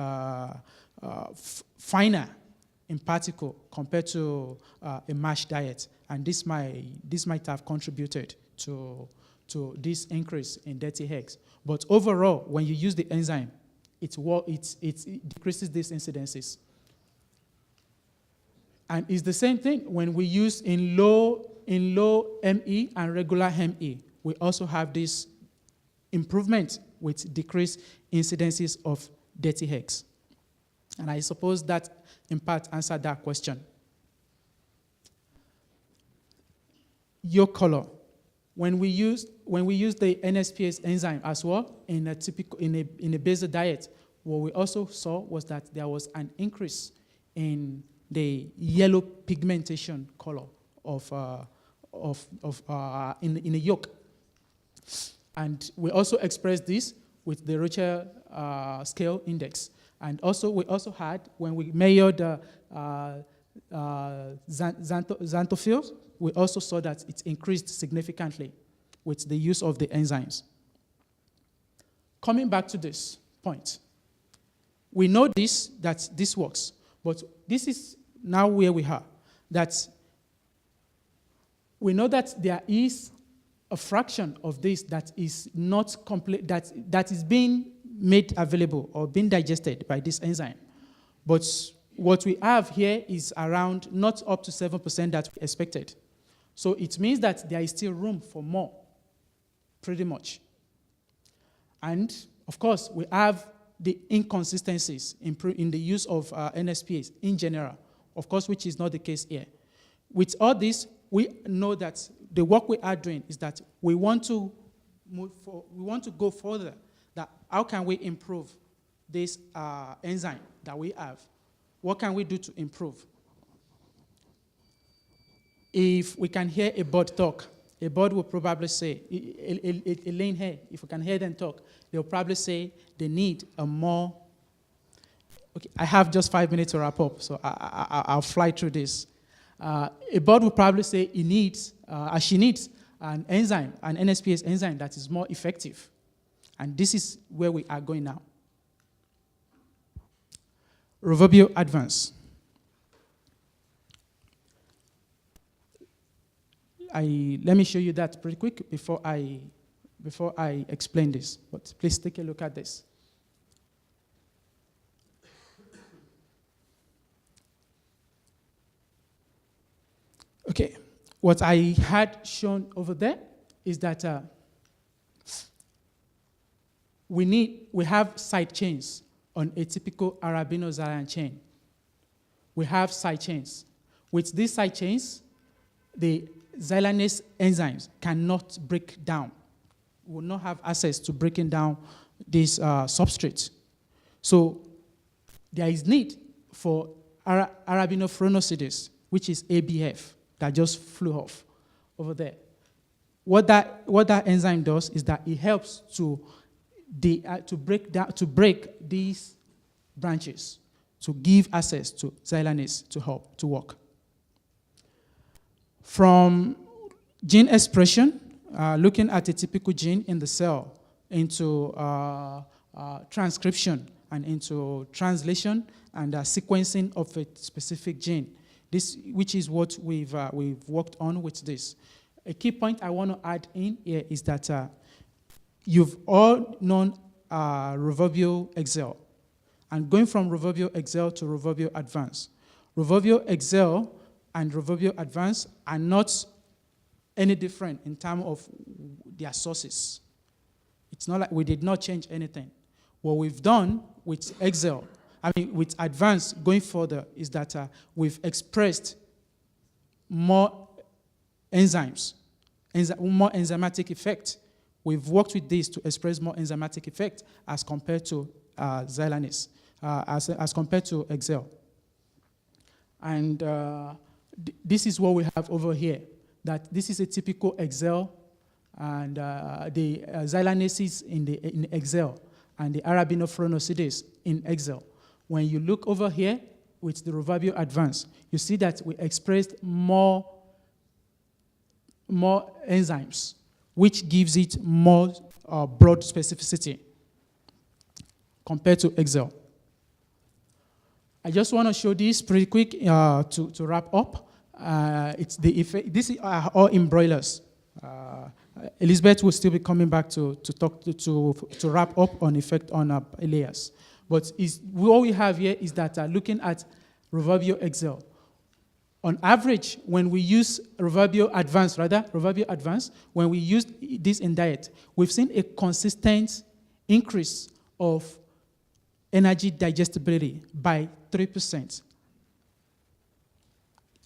finer in particle compared to a mash diet, and this might have contributed to this increase in dirty eggs. But overall, when you use the enzyme, it decreases these incidences. And it's the same thing when we use in low ME and regular ME. We also have this improvement with decreased incidences of dirty eggs. And I suppose that in part answered that question. Yolk color. When we use the NSPase enzyme as well in a basal diet, what we also saw was that there was an increase in the yellow pigmentation color in the yolk. And we also expressed this with the Richter scale index. And also, we also had, when we measured xanthophylls, we also saw that it increased significantly with the use of the enzymes. Coming back to this point, we know that this works, but this is now where we are, that we know that there is a fraction of this that is not complete, that is being made available or being digested by this enzyme. But what we have here is around not up to 7% that we expected. So it means that there is still room for more, pretty much. And of course, we have the inconsistencies in the use of NSPase in general, of course, which is not the case here. With all this, we know that the work we are doing is that we want to go further. That how can we improve this enzyme that we have? What can we do to improve? If we can hear a bird talk, a bird will probably say, a laying hen, if we can hear them talk, they'll probably say they need a more. Okay, I have just 5 minutes to wrap up, so I'll fly through this. A bird will probably say she needs an enzyme, an NSPase enzyme that is more effective. And this is where we are going now. Rovobio Advance. Let me show you that pretty quick before I explain this. But please take a look at this. Okay, what I had shown over there is that we have side chains on a typical arabinoxylan chain. We have side chains. With these side chains, the xylanase enzymes cannot break down, will not have access to breaking down this substrate. So there is need for arabinophrenosidase, which is ABF, that just flew off over there. What that enzyme does is that it helps to break these branches, to give access to xylanase to help to work. From gene expression, looking at a typical gene in the cell, into transcription and into translation and sequencing of a specific gene. This, which is what we've worked on with this. A key point I want to add in here is that you've all known Rovobio Excel, and going from Rovobio Excel to Rovobio Advance. Rovobio Excel and Rovobio Advance are not any different in terms of their sources. It's not like we did not change anything. What we've done with Excel, with Advance going further, is that we've expressed more enzymes, more enzymatic effect. We've worked with this to express more enzymatic effect as compared to xylanase, as compared to Eggday. And this is what we have over here, that this is a typical Eggday, and the xylanases in Eggday, and the arabinophrenosidase in Eggday. When you look over here with the Viability Advance, you see that we expressed more enzymes, which gives it more broad specificity compared to Eggday. I just want to show this pretty quick to wrap up. It's the effect. These are all in broilers. Elizabeth will still be coming back to talk to wrap up on effect on layers. But what we have here is that looking at Viability Eggday, on average, when we use Viability Advance, when we use this in diet, we've seen a consistent increase of energy digestibility by 3%.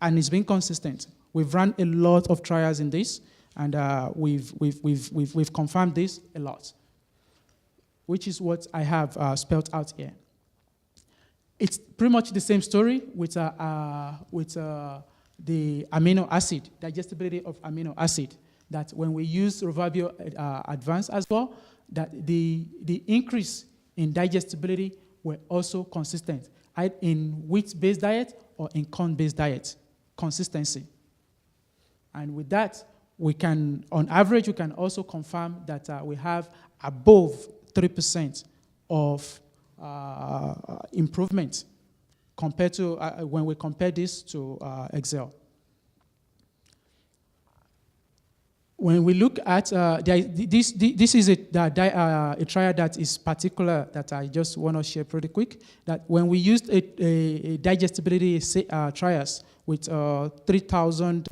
And it's been consistent. We've run a lot of trials in this, and we've confirmed this a lot, which is what I have spelled out here. It's pretty much the same story with the amino acid, digestibility of amino acid, that when we use Viability Advance as well, that the increase in digestibility were also consistent, either in wheat-based diet or in corn-based diet, consistency. And with that, we can, on average, we can also confirm that we have above 3% of improvement compared to when we compare this to Eggday. When we look at this is a trial that is particular that I just want to share pretty quick. That when we used a digestibility trials with 3,000,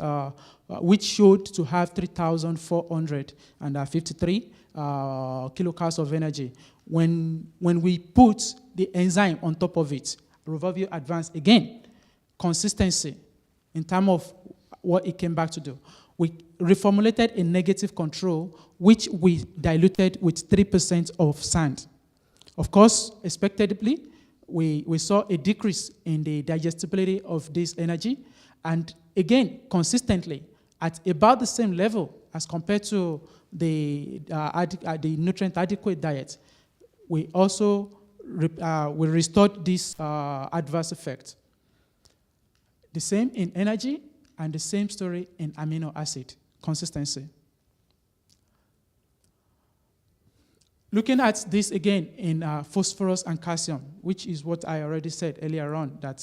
which showed to have 3,453 kilocalories of energy. When we put the enzyme on top of it, Viability Advance again, consistency in terms of what it came back to do. We reformulated a negative control, which we diluted with 3% of sand. Of course, expectedly, we saw a decrease in the digestibility of this energy, and again, consistently, at about the same level as compared to the nutrient adequate diet. We also we restored this adverse effect. The same in energy, and the same story in amino acid consistency. Looking at this again in phosphorus and calcium, which is what I already said earlier on, that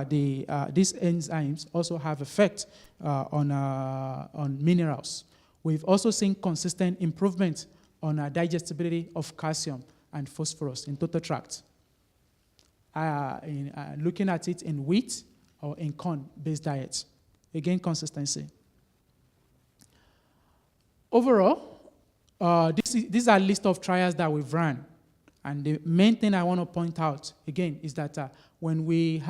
these enzymes also have effect on minerals. We've also seen consistent improvement on digestibility of calcium and phosphorus in total tract. Looking at it in wheat or in corn-based diets. Again, consistency. Overall, these are a list of trials that we've run. And the main thing I want to point out, again, is that when we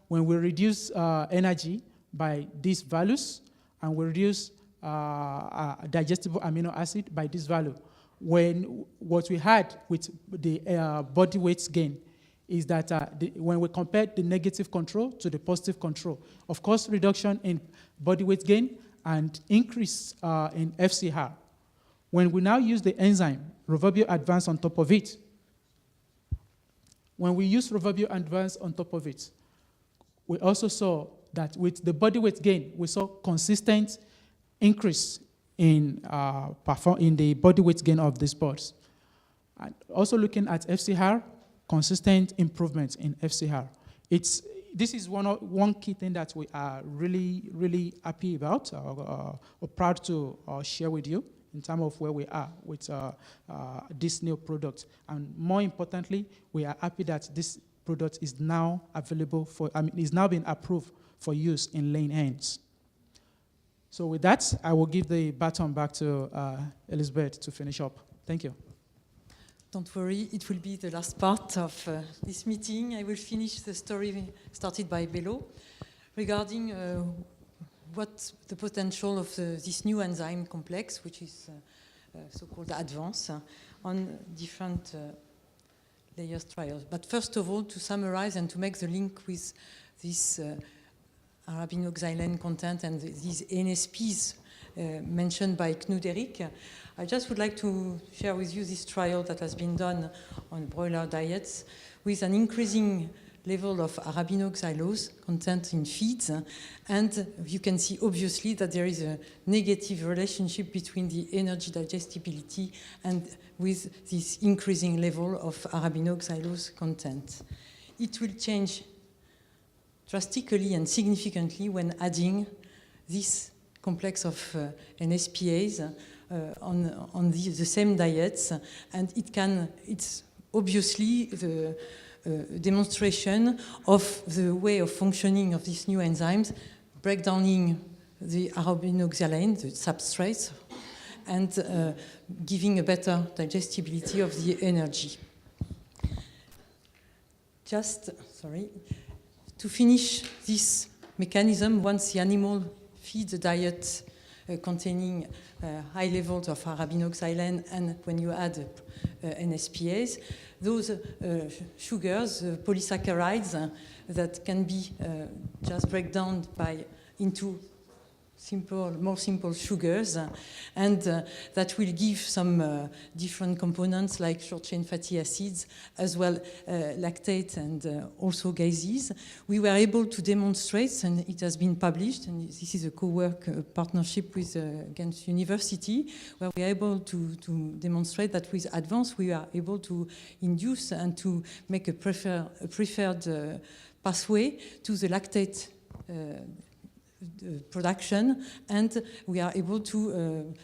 reduce energy by these values, and we reduce digestible amino acid by this value, what we had with the body weight gain is that when we compare the negative control to the positive control, of course, reduction in body weight gain and increase in FCR. When we now use the enzyme, Viability Advance on top of it, when we use Viability Advance on top of it, we also saw that with the body weight gain, we saw consistent increase in the body weight gain of these pods. And also looking at FCR, consistent improvement in FCR. This is one key thing that we are really, really happy about, or proud to share with you in terms of where we are with this new product. And more importantly, we are happy that this product is now available is now being approved for use in laying hens. So with that, I will give the baton back to Elizabeth to finish up. Thank you. Don't worry, it will be the last part of this meeting. I will finish the story started by Bello regarding what the potential of this new enzyme complex, which is so-called ADVANCE, on different layers trials. But first of all, to summarize and to make the link with this arabinoxylane content and these NSPs mentioned by Knut-Erik, I just would like to share with you this trial that has been done on broiler diets with an increasing level of arabinoxylose content in feeds, and you can see obviously that there is a negative relationship between the energy digestibility and with this increasing level of arabinoxylose content. It will change drastically and significantly when adding this complex of NSPAs on the same diets, and it's obviously the demonstration of the way of functioning of these new enzymes, breakdowning the arabinoxylane, the substrates, and giving a better digestibility of the energy. To finish this mechanism, once the animal feeds a diet containing high levels of arabinoxylane, and when you add NSPAs, those sugars, polysaccharides, that can be just break down into more simple sugars, and that will give some different components like short-chain fatty acids, as well lactate and also gases. We were able to demonstrate, and it has been published, and this is a co-work partnership with Ghent University, where we are able to demonstrate that with ADVANCE we are able to induce and to make a preferred pathway to the lactate production, and we are able to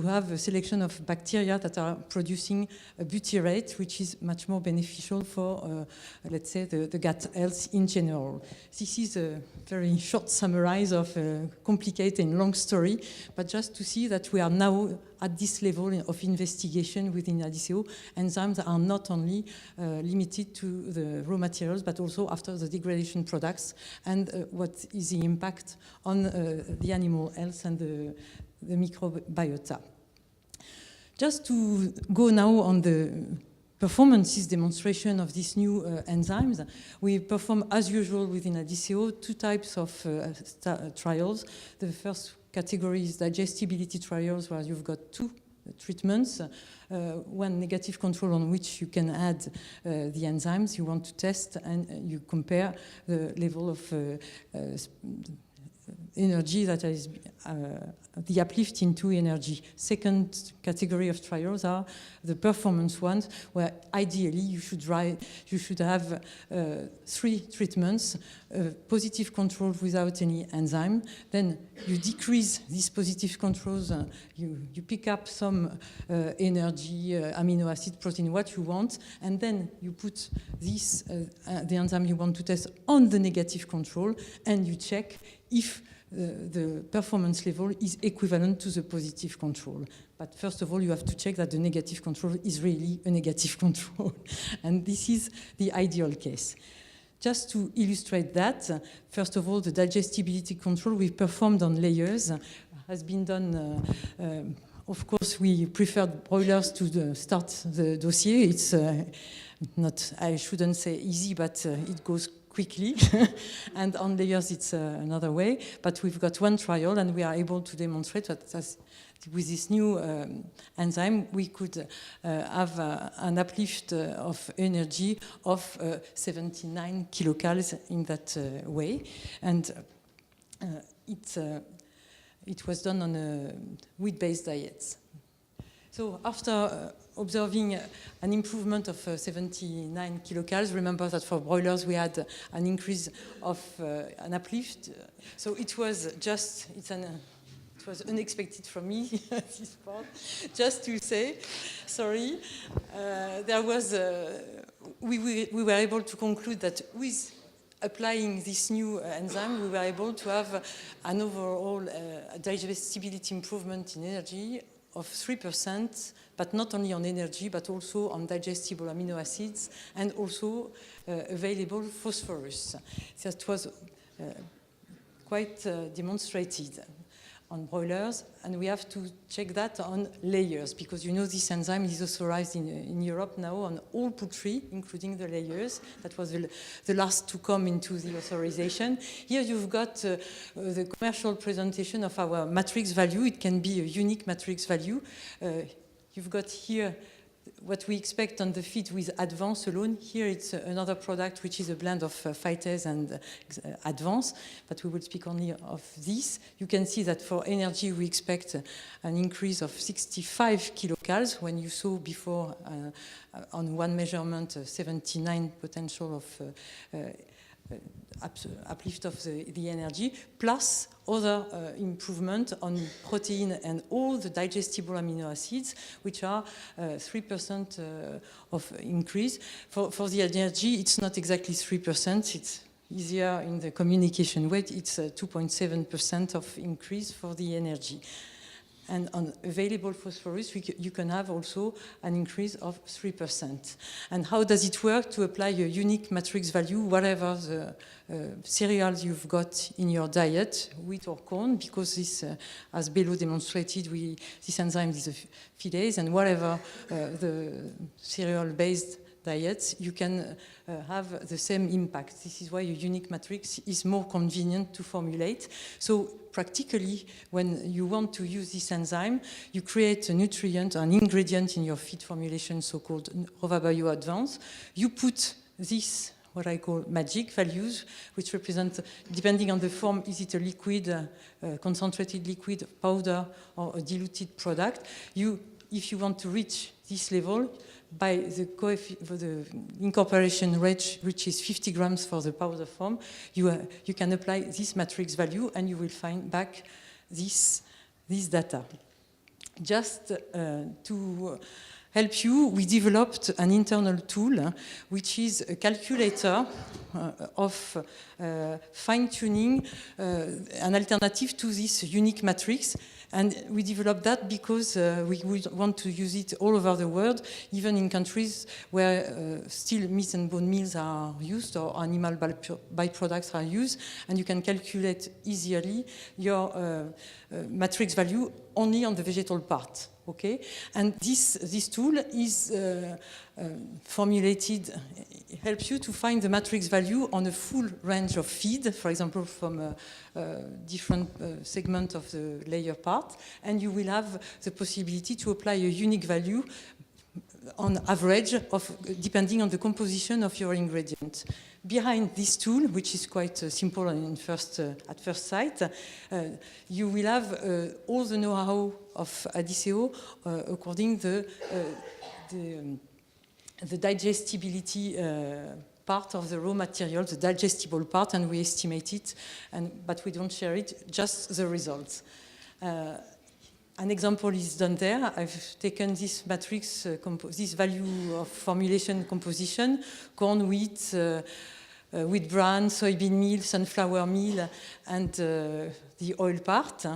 have a selection of bacteria that are producing a butyrate, which is much more beneficial for, let's say, the gut health in general. This is a very short summary of a complicated and long story, but just to see that we are now at this level of investigation within ADCO. Enzymes are not only limited to the raw materials, but also after the degradation products, and what is the impact on the animal health and the microbiota. Just to go now on the performances demonstration of these new enzymes, we perform as usual within ADCO 2 types of trials. The first category is digestibility trials, where you've got 2 treatments, one negative control on which you can add the enzymes you want to test, and you compare the level of energy that is the uplift into energy. Second category of trials are the performance ones, where ideally you should have 3 treatments, positive control without any enzyme. Then you decrease these positive controls, you pick up some energy, amino acid, protein, what you want, and then you put this, the enzyme you want to test on the negative control, and you check if the performance level is equivalent to the positive control. But first of all, you have to check that the negative control is really a negative control. And this is the ideal case. Just to illustrate that, first of all, the digestibility control we performed on layers has been done. Of course, we preferred broilers to start the dossier. It's not, I shouldn't say easy, but it goes quickly, and on layers it's another way, but we've got 1 trial, and we are able to demonstrate that with this new enzyme we could have an uplift of energy of 79 kilocalories in that way, and it was done on a wheat-based diet. So after observing an improvement of 79 kilocalories, remember that for broilers we had an increase of an uplift. So it was just, it was unexpected for me, this part. Just to say, sorry, there was, we were able to conclude that with applying this new enzyme, we were able to have an overall digestibility improvement in energy of 3%, but not only on energy, but also on digestible amino acids, and also available phosphorus. That was quite demonstrated on broilers, and we have to check that on layers, because you know this enzyme is authorized in Europe now on all poultry, including the layers. That was the last to come into the authorization. Here you've got the commercial presentation of our matrix value. It can be a unique matrix value. You've got here what we expect on the feed with Advance alone. Here it's another product which is a blend of Phytase and Advance, but we will speak only of this. You can see that for energy we expect an increase of 65 kilocals when you saw before on one measurement 79 potential of uplift of the energy, plus other improvement on protein and all the digestible amino acids, which are 3% of increase. For the energy, it's not exactly 3%, it's easier in the communication weight, it's 2.7% of increase for the energy. And on available phosphorus, you can have also an increase of 3%. And how does it work to apply a unique matrix value, whatever the cereals you've got in your diet, wheat or corn, because this, as Bello demonstrated, this enzyme is a feedase, and whatever the cereal-based diets, you can have the same impact. This is why a unique matrix is more convenient to formulate. So practically, when you want to use this enzyme, you create a nutrient, an ingredient in your feed formulation, so-called RovaBio Advance. You put this, what I call magic values, which represent, depending on the form, is it a liquid, concentrated liquid, powder, or a diluted product. If you want to reach this level, by the incorporation rate, which is 50 grams for the powder form, you can apply this matrix value and you will find back this data. Just to help you, we developed an internal tool, which is a calculator of fine-tuning an alternative to this unique matrix. And we developed that because we want to use it all over the world, even in countries where still meat and bone meals are used or animal byproducts are used, and you can calculate easily your matrix value only on the vegetal part. Okay, and this tool is formulated, helps you to find the matrix value on a full range of feed, for example, from a different segment of the layer part, and you will have the possibility to apply a unique value on average depending on the composition of your ingredient. Behind this tool, which is quite simple at first sight, you will have all the know-how of Adiceo according to the digestibility part of the raw material, the digestible part, and we estimate it, but we don't share it, just the results. An example is done there. I've taken this matrix, this value of formulation composition, corn, wheat, wheat bran, soybean meal, sunflower meal, and the oil part.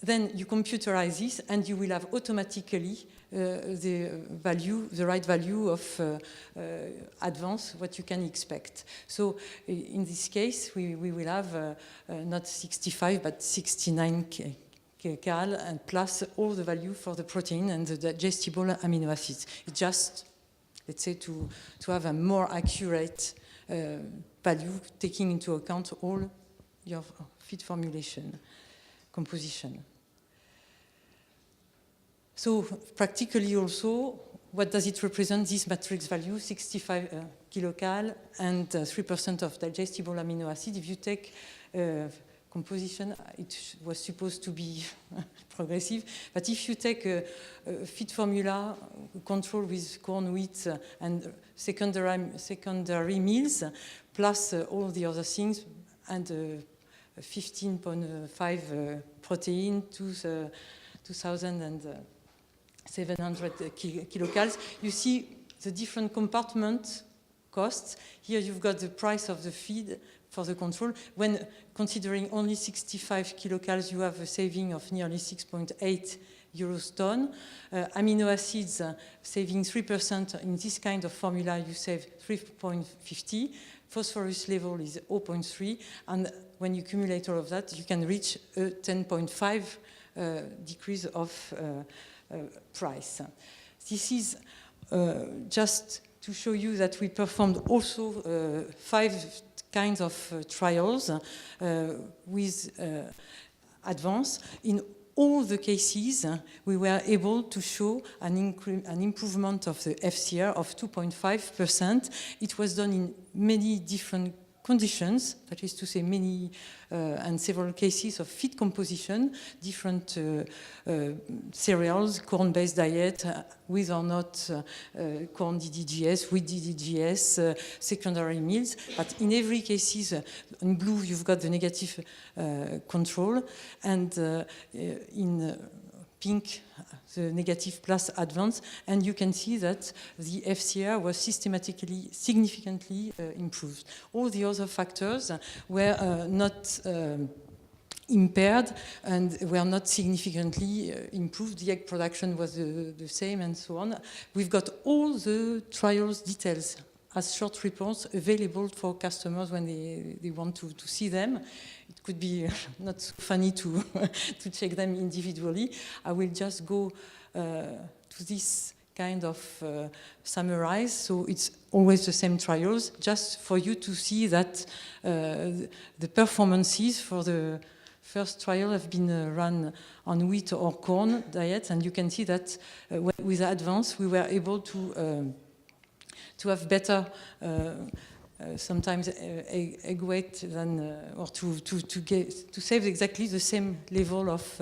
Then you computerize this, and you will have automatically the right value of Advance, what you can expect. So in this case, we will have not 65, but 69 cal, and plus all the value for the protein and the digestible amino acids. It's just, let's say, to have a more accurate value, taking into account all your feed formulation composition. So practically also, what does it represent, this matrix value, 65 kilocal and 3% of digestible amino acid? If you take composition, it was supposed to be progressive, but if you take a feed formula control with corn, wheat, and secondary meals, plus all the other things, and 15.5 protein, 2,700 kilocals, you see the different compartment costs. Here you've got the price of the feed for the control. When considering only 65 kilocals, you have a saving of nearly 6.8 euros ton. Amino acids saving 3%. In this kind of formula, you save 3.50. phosphorus level is 0.3, and when you accumulate all of that, you can reach a 10.5 decrease of price. This is just to show you that we performed also 5 kinds of trials with advance. In all the cases, we were able to show an improvement of the FCR of 2.5%. It was done in many different conditions, that is to say many and several cases of feed composition, different cereals, corn-based diet, with or not corn DDGS, wheat DDGS, secondary meals. But in every case, in blue you've got the negative control, and in pink, the negative plus advance, and you can see that the FCR was systematically, significantly improved. All the other factors were not impaired and were not significantly improved. The egg production was the same and so on. We've got all the trials details as short reports available for customers when they want to see them. It could be not so funny to check them individually. I will just go to this kind of summarize. So it's always the same trials, just for you to see that the performances for the first trial have been run on wheat or corn diets, and you can see that with advance we were able to have better sometimes egg weight than or to save exactly the same level of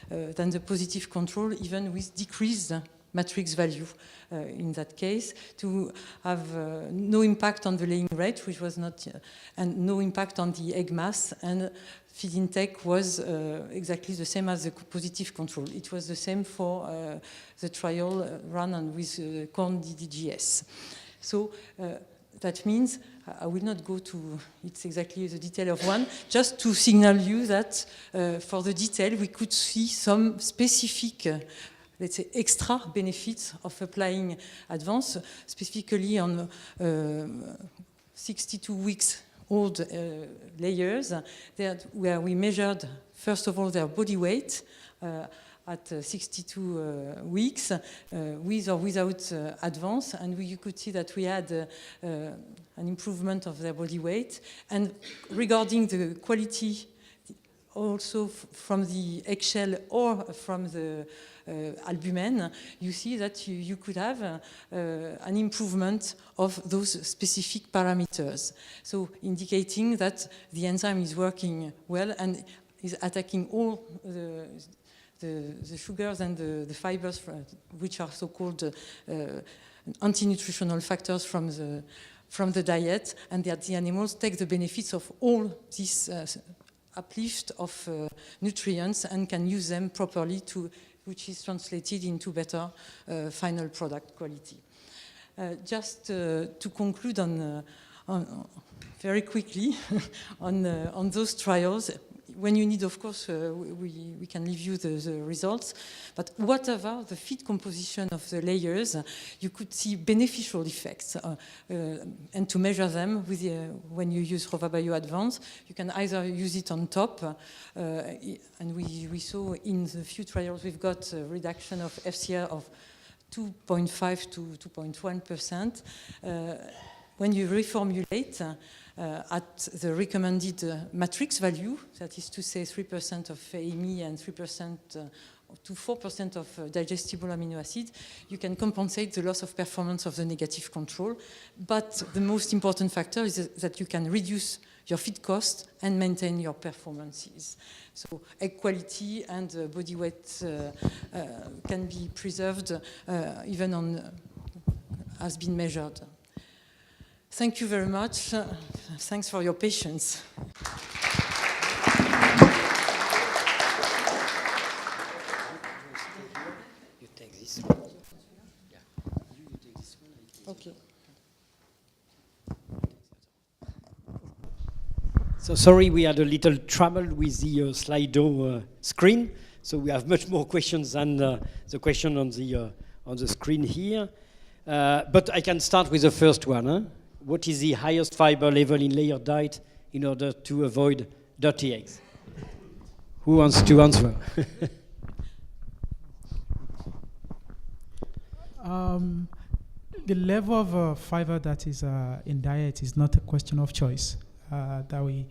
than the positive control, even with decreased matrix value in that case, to have no impact on the laying rate, which was not, and no impact on the egg mass, and feed intake was exactly the same as the positive control. It was the same for the trial run on with corn DDGS. So that means, I will not go to, it's exactly the detail of one, just to signal you that for the detail we could see some specific, let's say, extra benefits of applying advance, specifically on 62 weeks old layers, where we measured, first of all, their body weight at 62 weeks, with or without advance, and you could see that we had an improvement of their body weight. And regarding the quality, also from the eggshell or from the albumen, you see that you could have an improvement of those specific parameters. So indicating that the enzyme is working well and is attacking all the sugars and the fibers, which are so-called anti-nutritional factors from the diet, and that the animals take the benefits of all this uplift of nutrients and can use them properly, which is translated into better final product quality. Just to conclude on very quickly on those trials. When you need, of course, we can leave you the results, but whatever the feed composition of the layers, you could see beneficial effects, and to measure them with when you use RovaBio Advance, you can either use it on top, and we saw in the few trials we've got a reduction of FCR of 2.5 to 2.1%. When you reformulate at the recommended matrix value, that is to say 3% of AME and 3% to 4% of digestible amino acid, you can compensate the loss of performance of the negative control. But the most important factor is that you can reduce your feed cost and maintain your performances. So egg quality and body weight can be preserved even on has been measured. Thank you very much. Thanks for your patience. You take this one. Yeah. You take this one. Okay. So sorry, we had a little trouble with the Slido screen. So we have much more questions than the question on the screen here. But I can start with the first one. Huh? what is the highest fiber level in layered diet in order to avoid dirty eggs? Who wants to answer? The level of fiber that is in diet is not a question of choice. To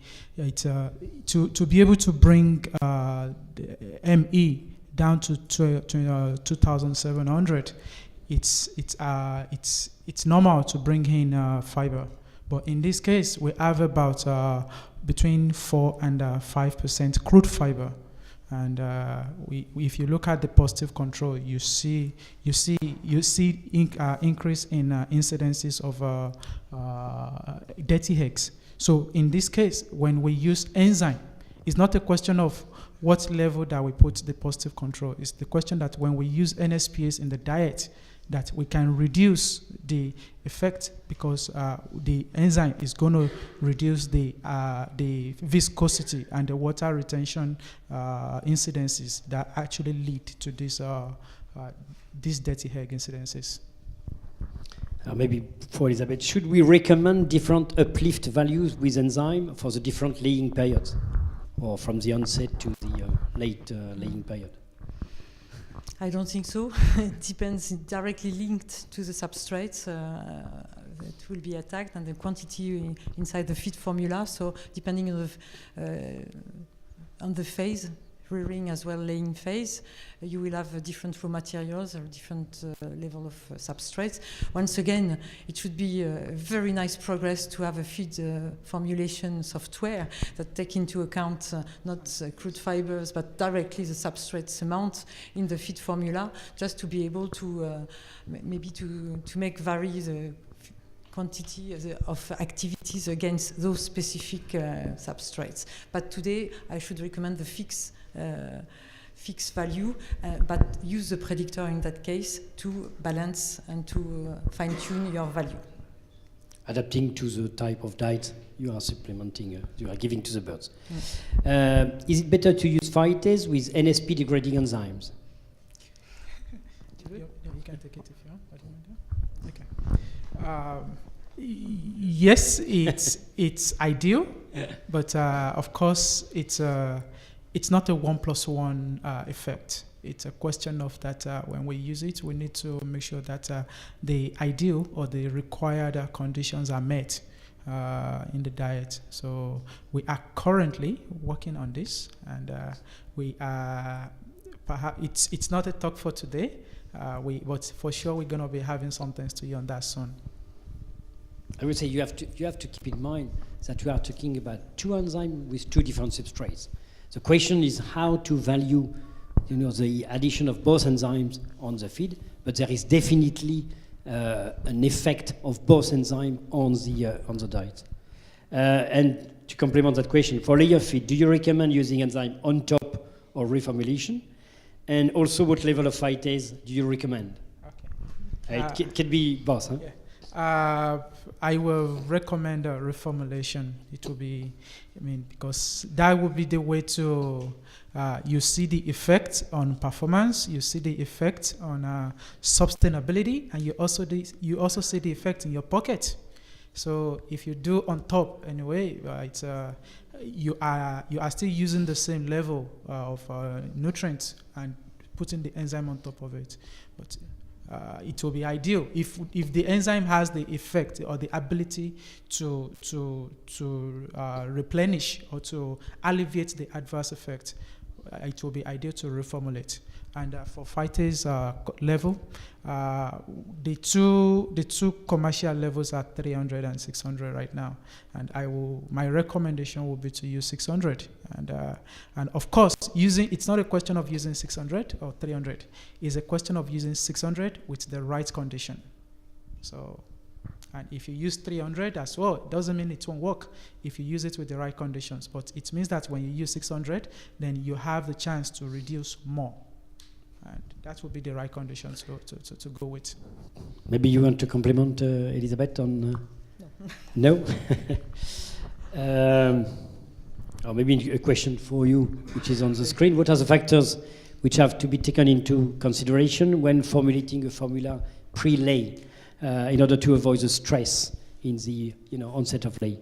be able to bring the ME down to 2,700, it's normal to bring in fiber. But in this case, we have about between 4 and 5% crude fiber. And if you look at the positive control, you see increase in incidences of dirty eggs. So in this case, when we use enzyme, it's not a question of what level that we put the positive control. It's the question that when we use NSPAs in the diet, that we can reduce the effect, because the enzyme is going to reduce the viscosity and the water retention incidences that actually lead to these dirty egg incidences. Maybe for Elizabeth, should we recommend different uplift values with enzyme for the different laying periods, or from the onset to the late laying period? I don't think so. It depends, directly linked to the substrates that will be attacked and the quantity inside the feed formula. So depending on the phase, rearing as well laying phase, you will have different raw materials or different level of substrates. Once again, it should be a very nice progress to have a feed formulation software that take into account not crude fibers but directly the substrates amount in the feed formula, just to be able to maybe to make vary the quantity of activities against those specific substrates. But today I should recommend the fixed value, but use the predictor in that case to balance and to fine-tune your value. Adapting to the type of diet you are supplementing, you are giving to the birds. Yes. Is it better to use phytase with NSP degrading enzymes? You can take it if you want. Okay. Yes, it's ideal, but of course it's not a 1+1 effect. It's a question of that when we use it, we need to make sure that the ideal or the required conditions are met in the diet. So we are currently working on this, and we are perhaps it's not a talk for today. But for sure we're going to be having some things to you on that soon. I would say you have to keep in mind that we are talking about two enzymes with two different substrates. The question is how to value, the addition of both enzymes on the feed, but there is definitely an effect of both enzymes on the diet. And to complement that question, for layer feed, do you recommend using enzyme on top or reformulation? And also, what level of phytase do you recommend? Okay. It can be both, huh? Yeah. I will recommend a reformulation. It will be, because that will be the way to, you see the effect on performance, you see the effect on sustainability, and you also see the effect in your pocket. So if you do on top anyway, you are still using the same level of nutrients and putting the enzyme on top of it. But it will be ideal if the enzyme has the effect or the ability to replenish or to alleviate the adverse effect. It will be ideal to reformulate. And for phytase level, the two commercial levels are 300 and 600 right now. And my recommendation will be to use 600. And of course, it's not a question of using 600 or 300. It's a question of using 600 with the right condition. So, and if you use 300 as well, it doesn't mean it won't work if you use it with the right conditions. But it means that when you use 600, then you have the chance to reduce more. And that would be the right conditions to go with. Maybe you want to compliment Elizabeth on... No? Or maybe a question for you, which is on the screen. What are the factors which have to be taken into consideration when formulating a formula pre-lay in order to avoid the stress in the onset of lay?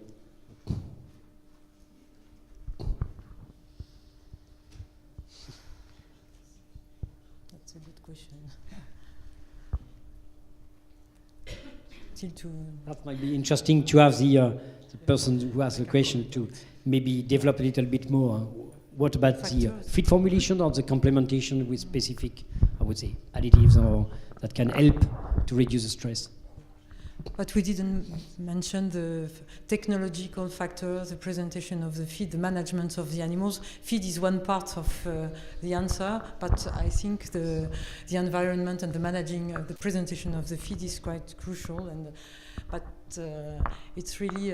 That's a good question. That might be interesting to have the person who asks the question to maybe develop a little bit more. What about the feed formulation or the complementation with specific, I would say, additives or that can help to reduce the stress? But we didn't mention the technological factors, the presentation of the feed, the management of the animals. Feed is one part of the answer, but I think the environment and the managing, the presentation of the feed is quite crucial. But it's really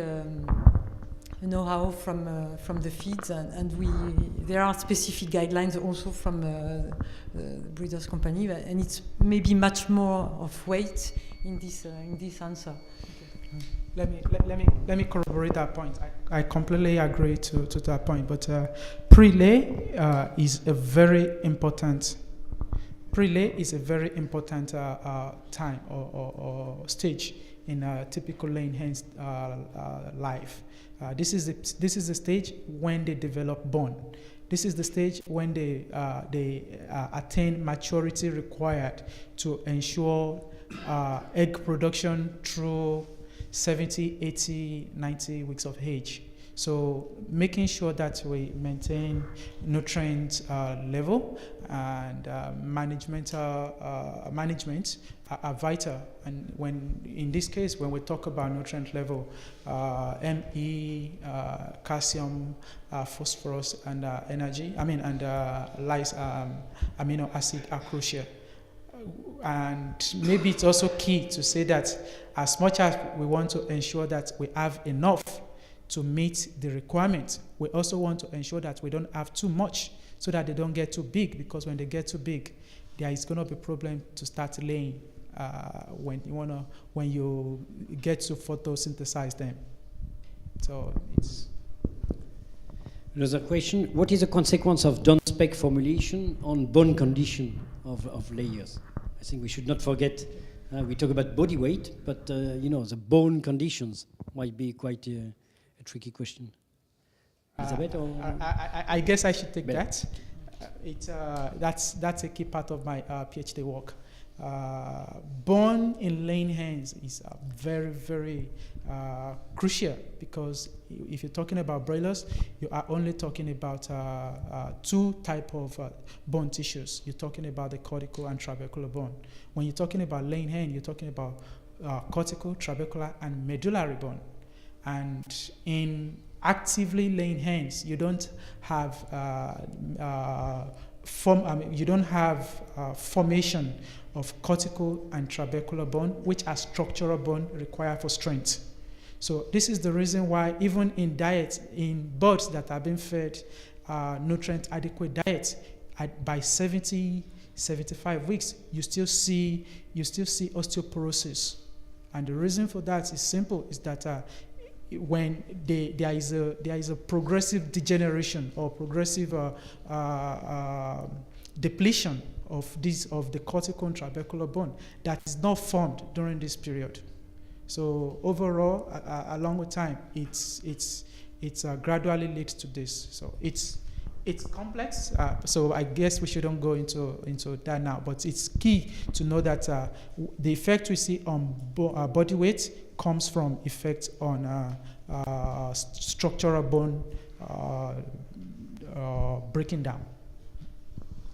know-how from the feeds, and there are specific guidelines also from the breeders' company, and it's maybe much more of weight in this answer. Let me corroborate that point. I completely agree to that point. But pre-lay is a very important. Pre-lay is a very important time or stage in a typical laying hen's life. This is the stage when they develop bone. This is the stage when they attain maturity required to ensure egg production through 70, 80, 90 weeks of age. So making sure that we maintain nutrient level and management are vital. And in this case, when we talk about nutrient level, Me, calcium, phosphorus, and amino acid are crucial. And maybe it's also key to say that as much as we want to ensure that we have enough to meet the requirements, we also want to ensure that we don't have too much so that they don't get too big, because when they get too big, there is going to be a problem to start laying when you get to photosynthesize them. So it's... Another question, what is the consequence of down-spec formulation on bone condition of layers? I think we should not forget, we talk about body weight, but the bone conditions might be quite a tricky question. Elizabeth, or? I guess I should take Bello. that. That's a key part of my PhD work. Bone in laying hens is very, very crucial, because if you're talking about broilers, you are only talking about two types of bone tissues. You're talking about the cortical and trabecular bone. When you're talking about laying hen, you're talking about cortical, trabecular, and medullary bone. And in actively laying hens, you don't have formation of cortical and trabecular bone, which are structural bone required for strength. So this is the reason why even in diet, in birds that have been fed nutrient adequate diet, by 70, 75 weeks, you still see osteoporosis. And the reason for that is simple, is that when there is a progressive degeneration or progressive depletion of the cortical and trabecular bone that is not formed during this period. So overall, along with time, it's gradually leads to this. So it's complex. So I guess we shouldn't go into that now. But it's key to know that the effect we see on body weight comes from effects on structural bone breaking down.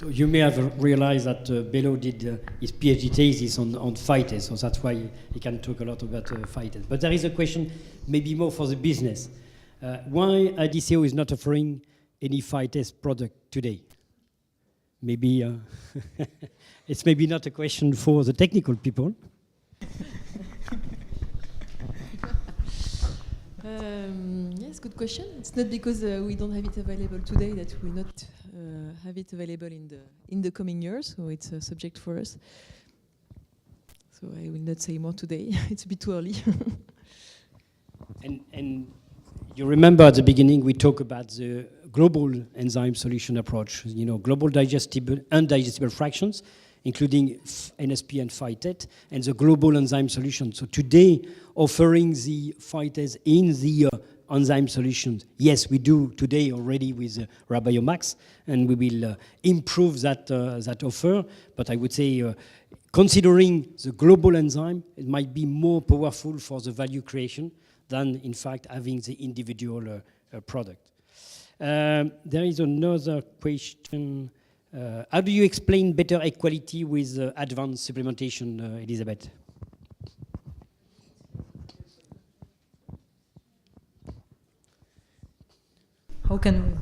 You may have realized that Bello did his PhD thesis on Phytase, so that's why he can talk a lot about Phytase. But there is a question maybe more for the business. Why IDCO is not offering any Phytase product today? Maybe it's maybe not a question for the technical people. Yes, good question. It's not because we don't have it available today that we will not have it available in the coming years. So it's a subject for us. So I will not say more today. It's a bit too early. And you remember at the beginning we talked about the global enzyme solution approach. Global digestible, undigestible fractions including NSP and phytate, and the global enzyme solution. So today, offering the phytase in the enzyme solutions, yes, we do today already with Rabiomax, and we will improve that offer. But I would say, considering the global enzyme, it might be more powerful for the value creation than, in fact, having the individual product. There is another question. How do you explain better egg quality with advanced supplementation, Elizabeth?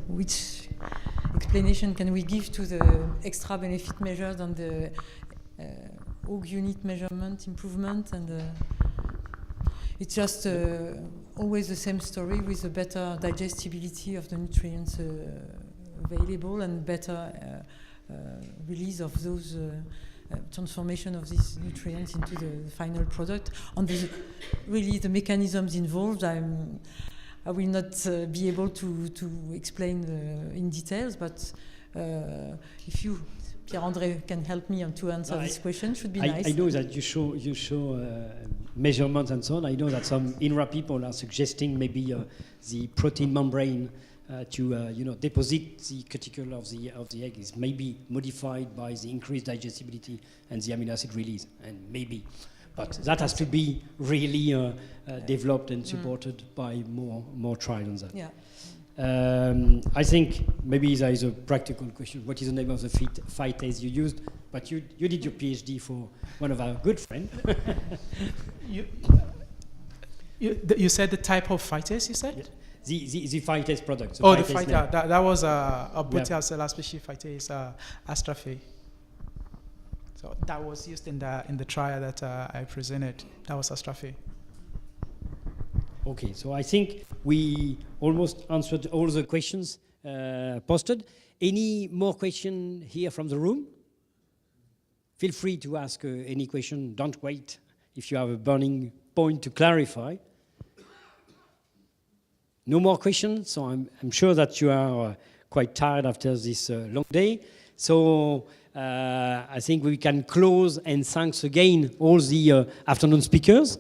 Which explanation can we give to the extra benefit measures on the OG unit measurement improvement? And it's just always the same story with a better digestibility of the nutrients available and better release of those transformation of these nutrients into the final product. On really the mechanisms involved, I will not be able to explain in details, but if you, Pierre-André, can help me to answer this question, should be nice. I know that you show measurements and so on. I know that some INRA people are suggesting maybe the protein membrane to deposit the cuticle of the egg is maybe modified by the increased digestibility and the amino acid release, and maybe. But that has to be really developed and supported by more trial on that. Yeah. I think maybe there is a practical question. What is the name of the phytase you used? But you did your PhD for one of our good friends. You said the type of phytase, you said? The phytase product. The phytase. That was a Bourgueil cellular species phytase astrophy. So that was used in the trial that I presented. That was astrophy. Okay, so I think we almost answered all the questions posted. Any more question here from the room? Feel free to ask any question. Don't wait if you have a burning point to clarify. No more questions, so I'm sure that you are quite tired after this long day. So I think we can close and thanks again all the afternoon speakers.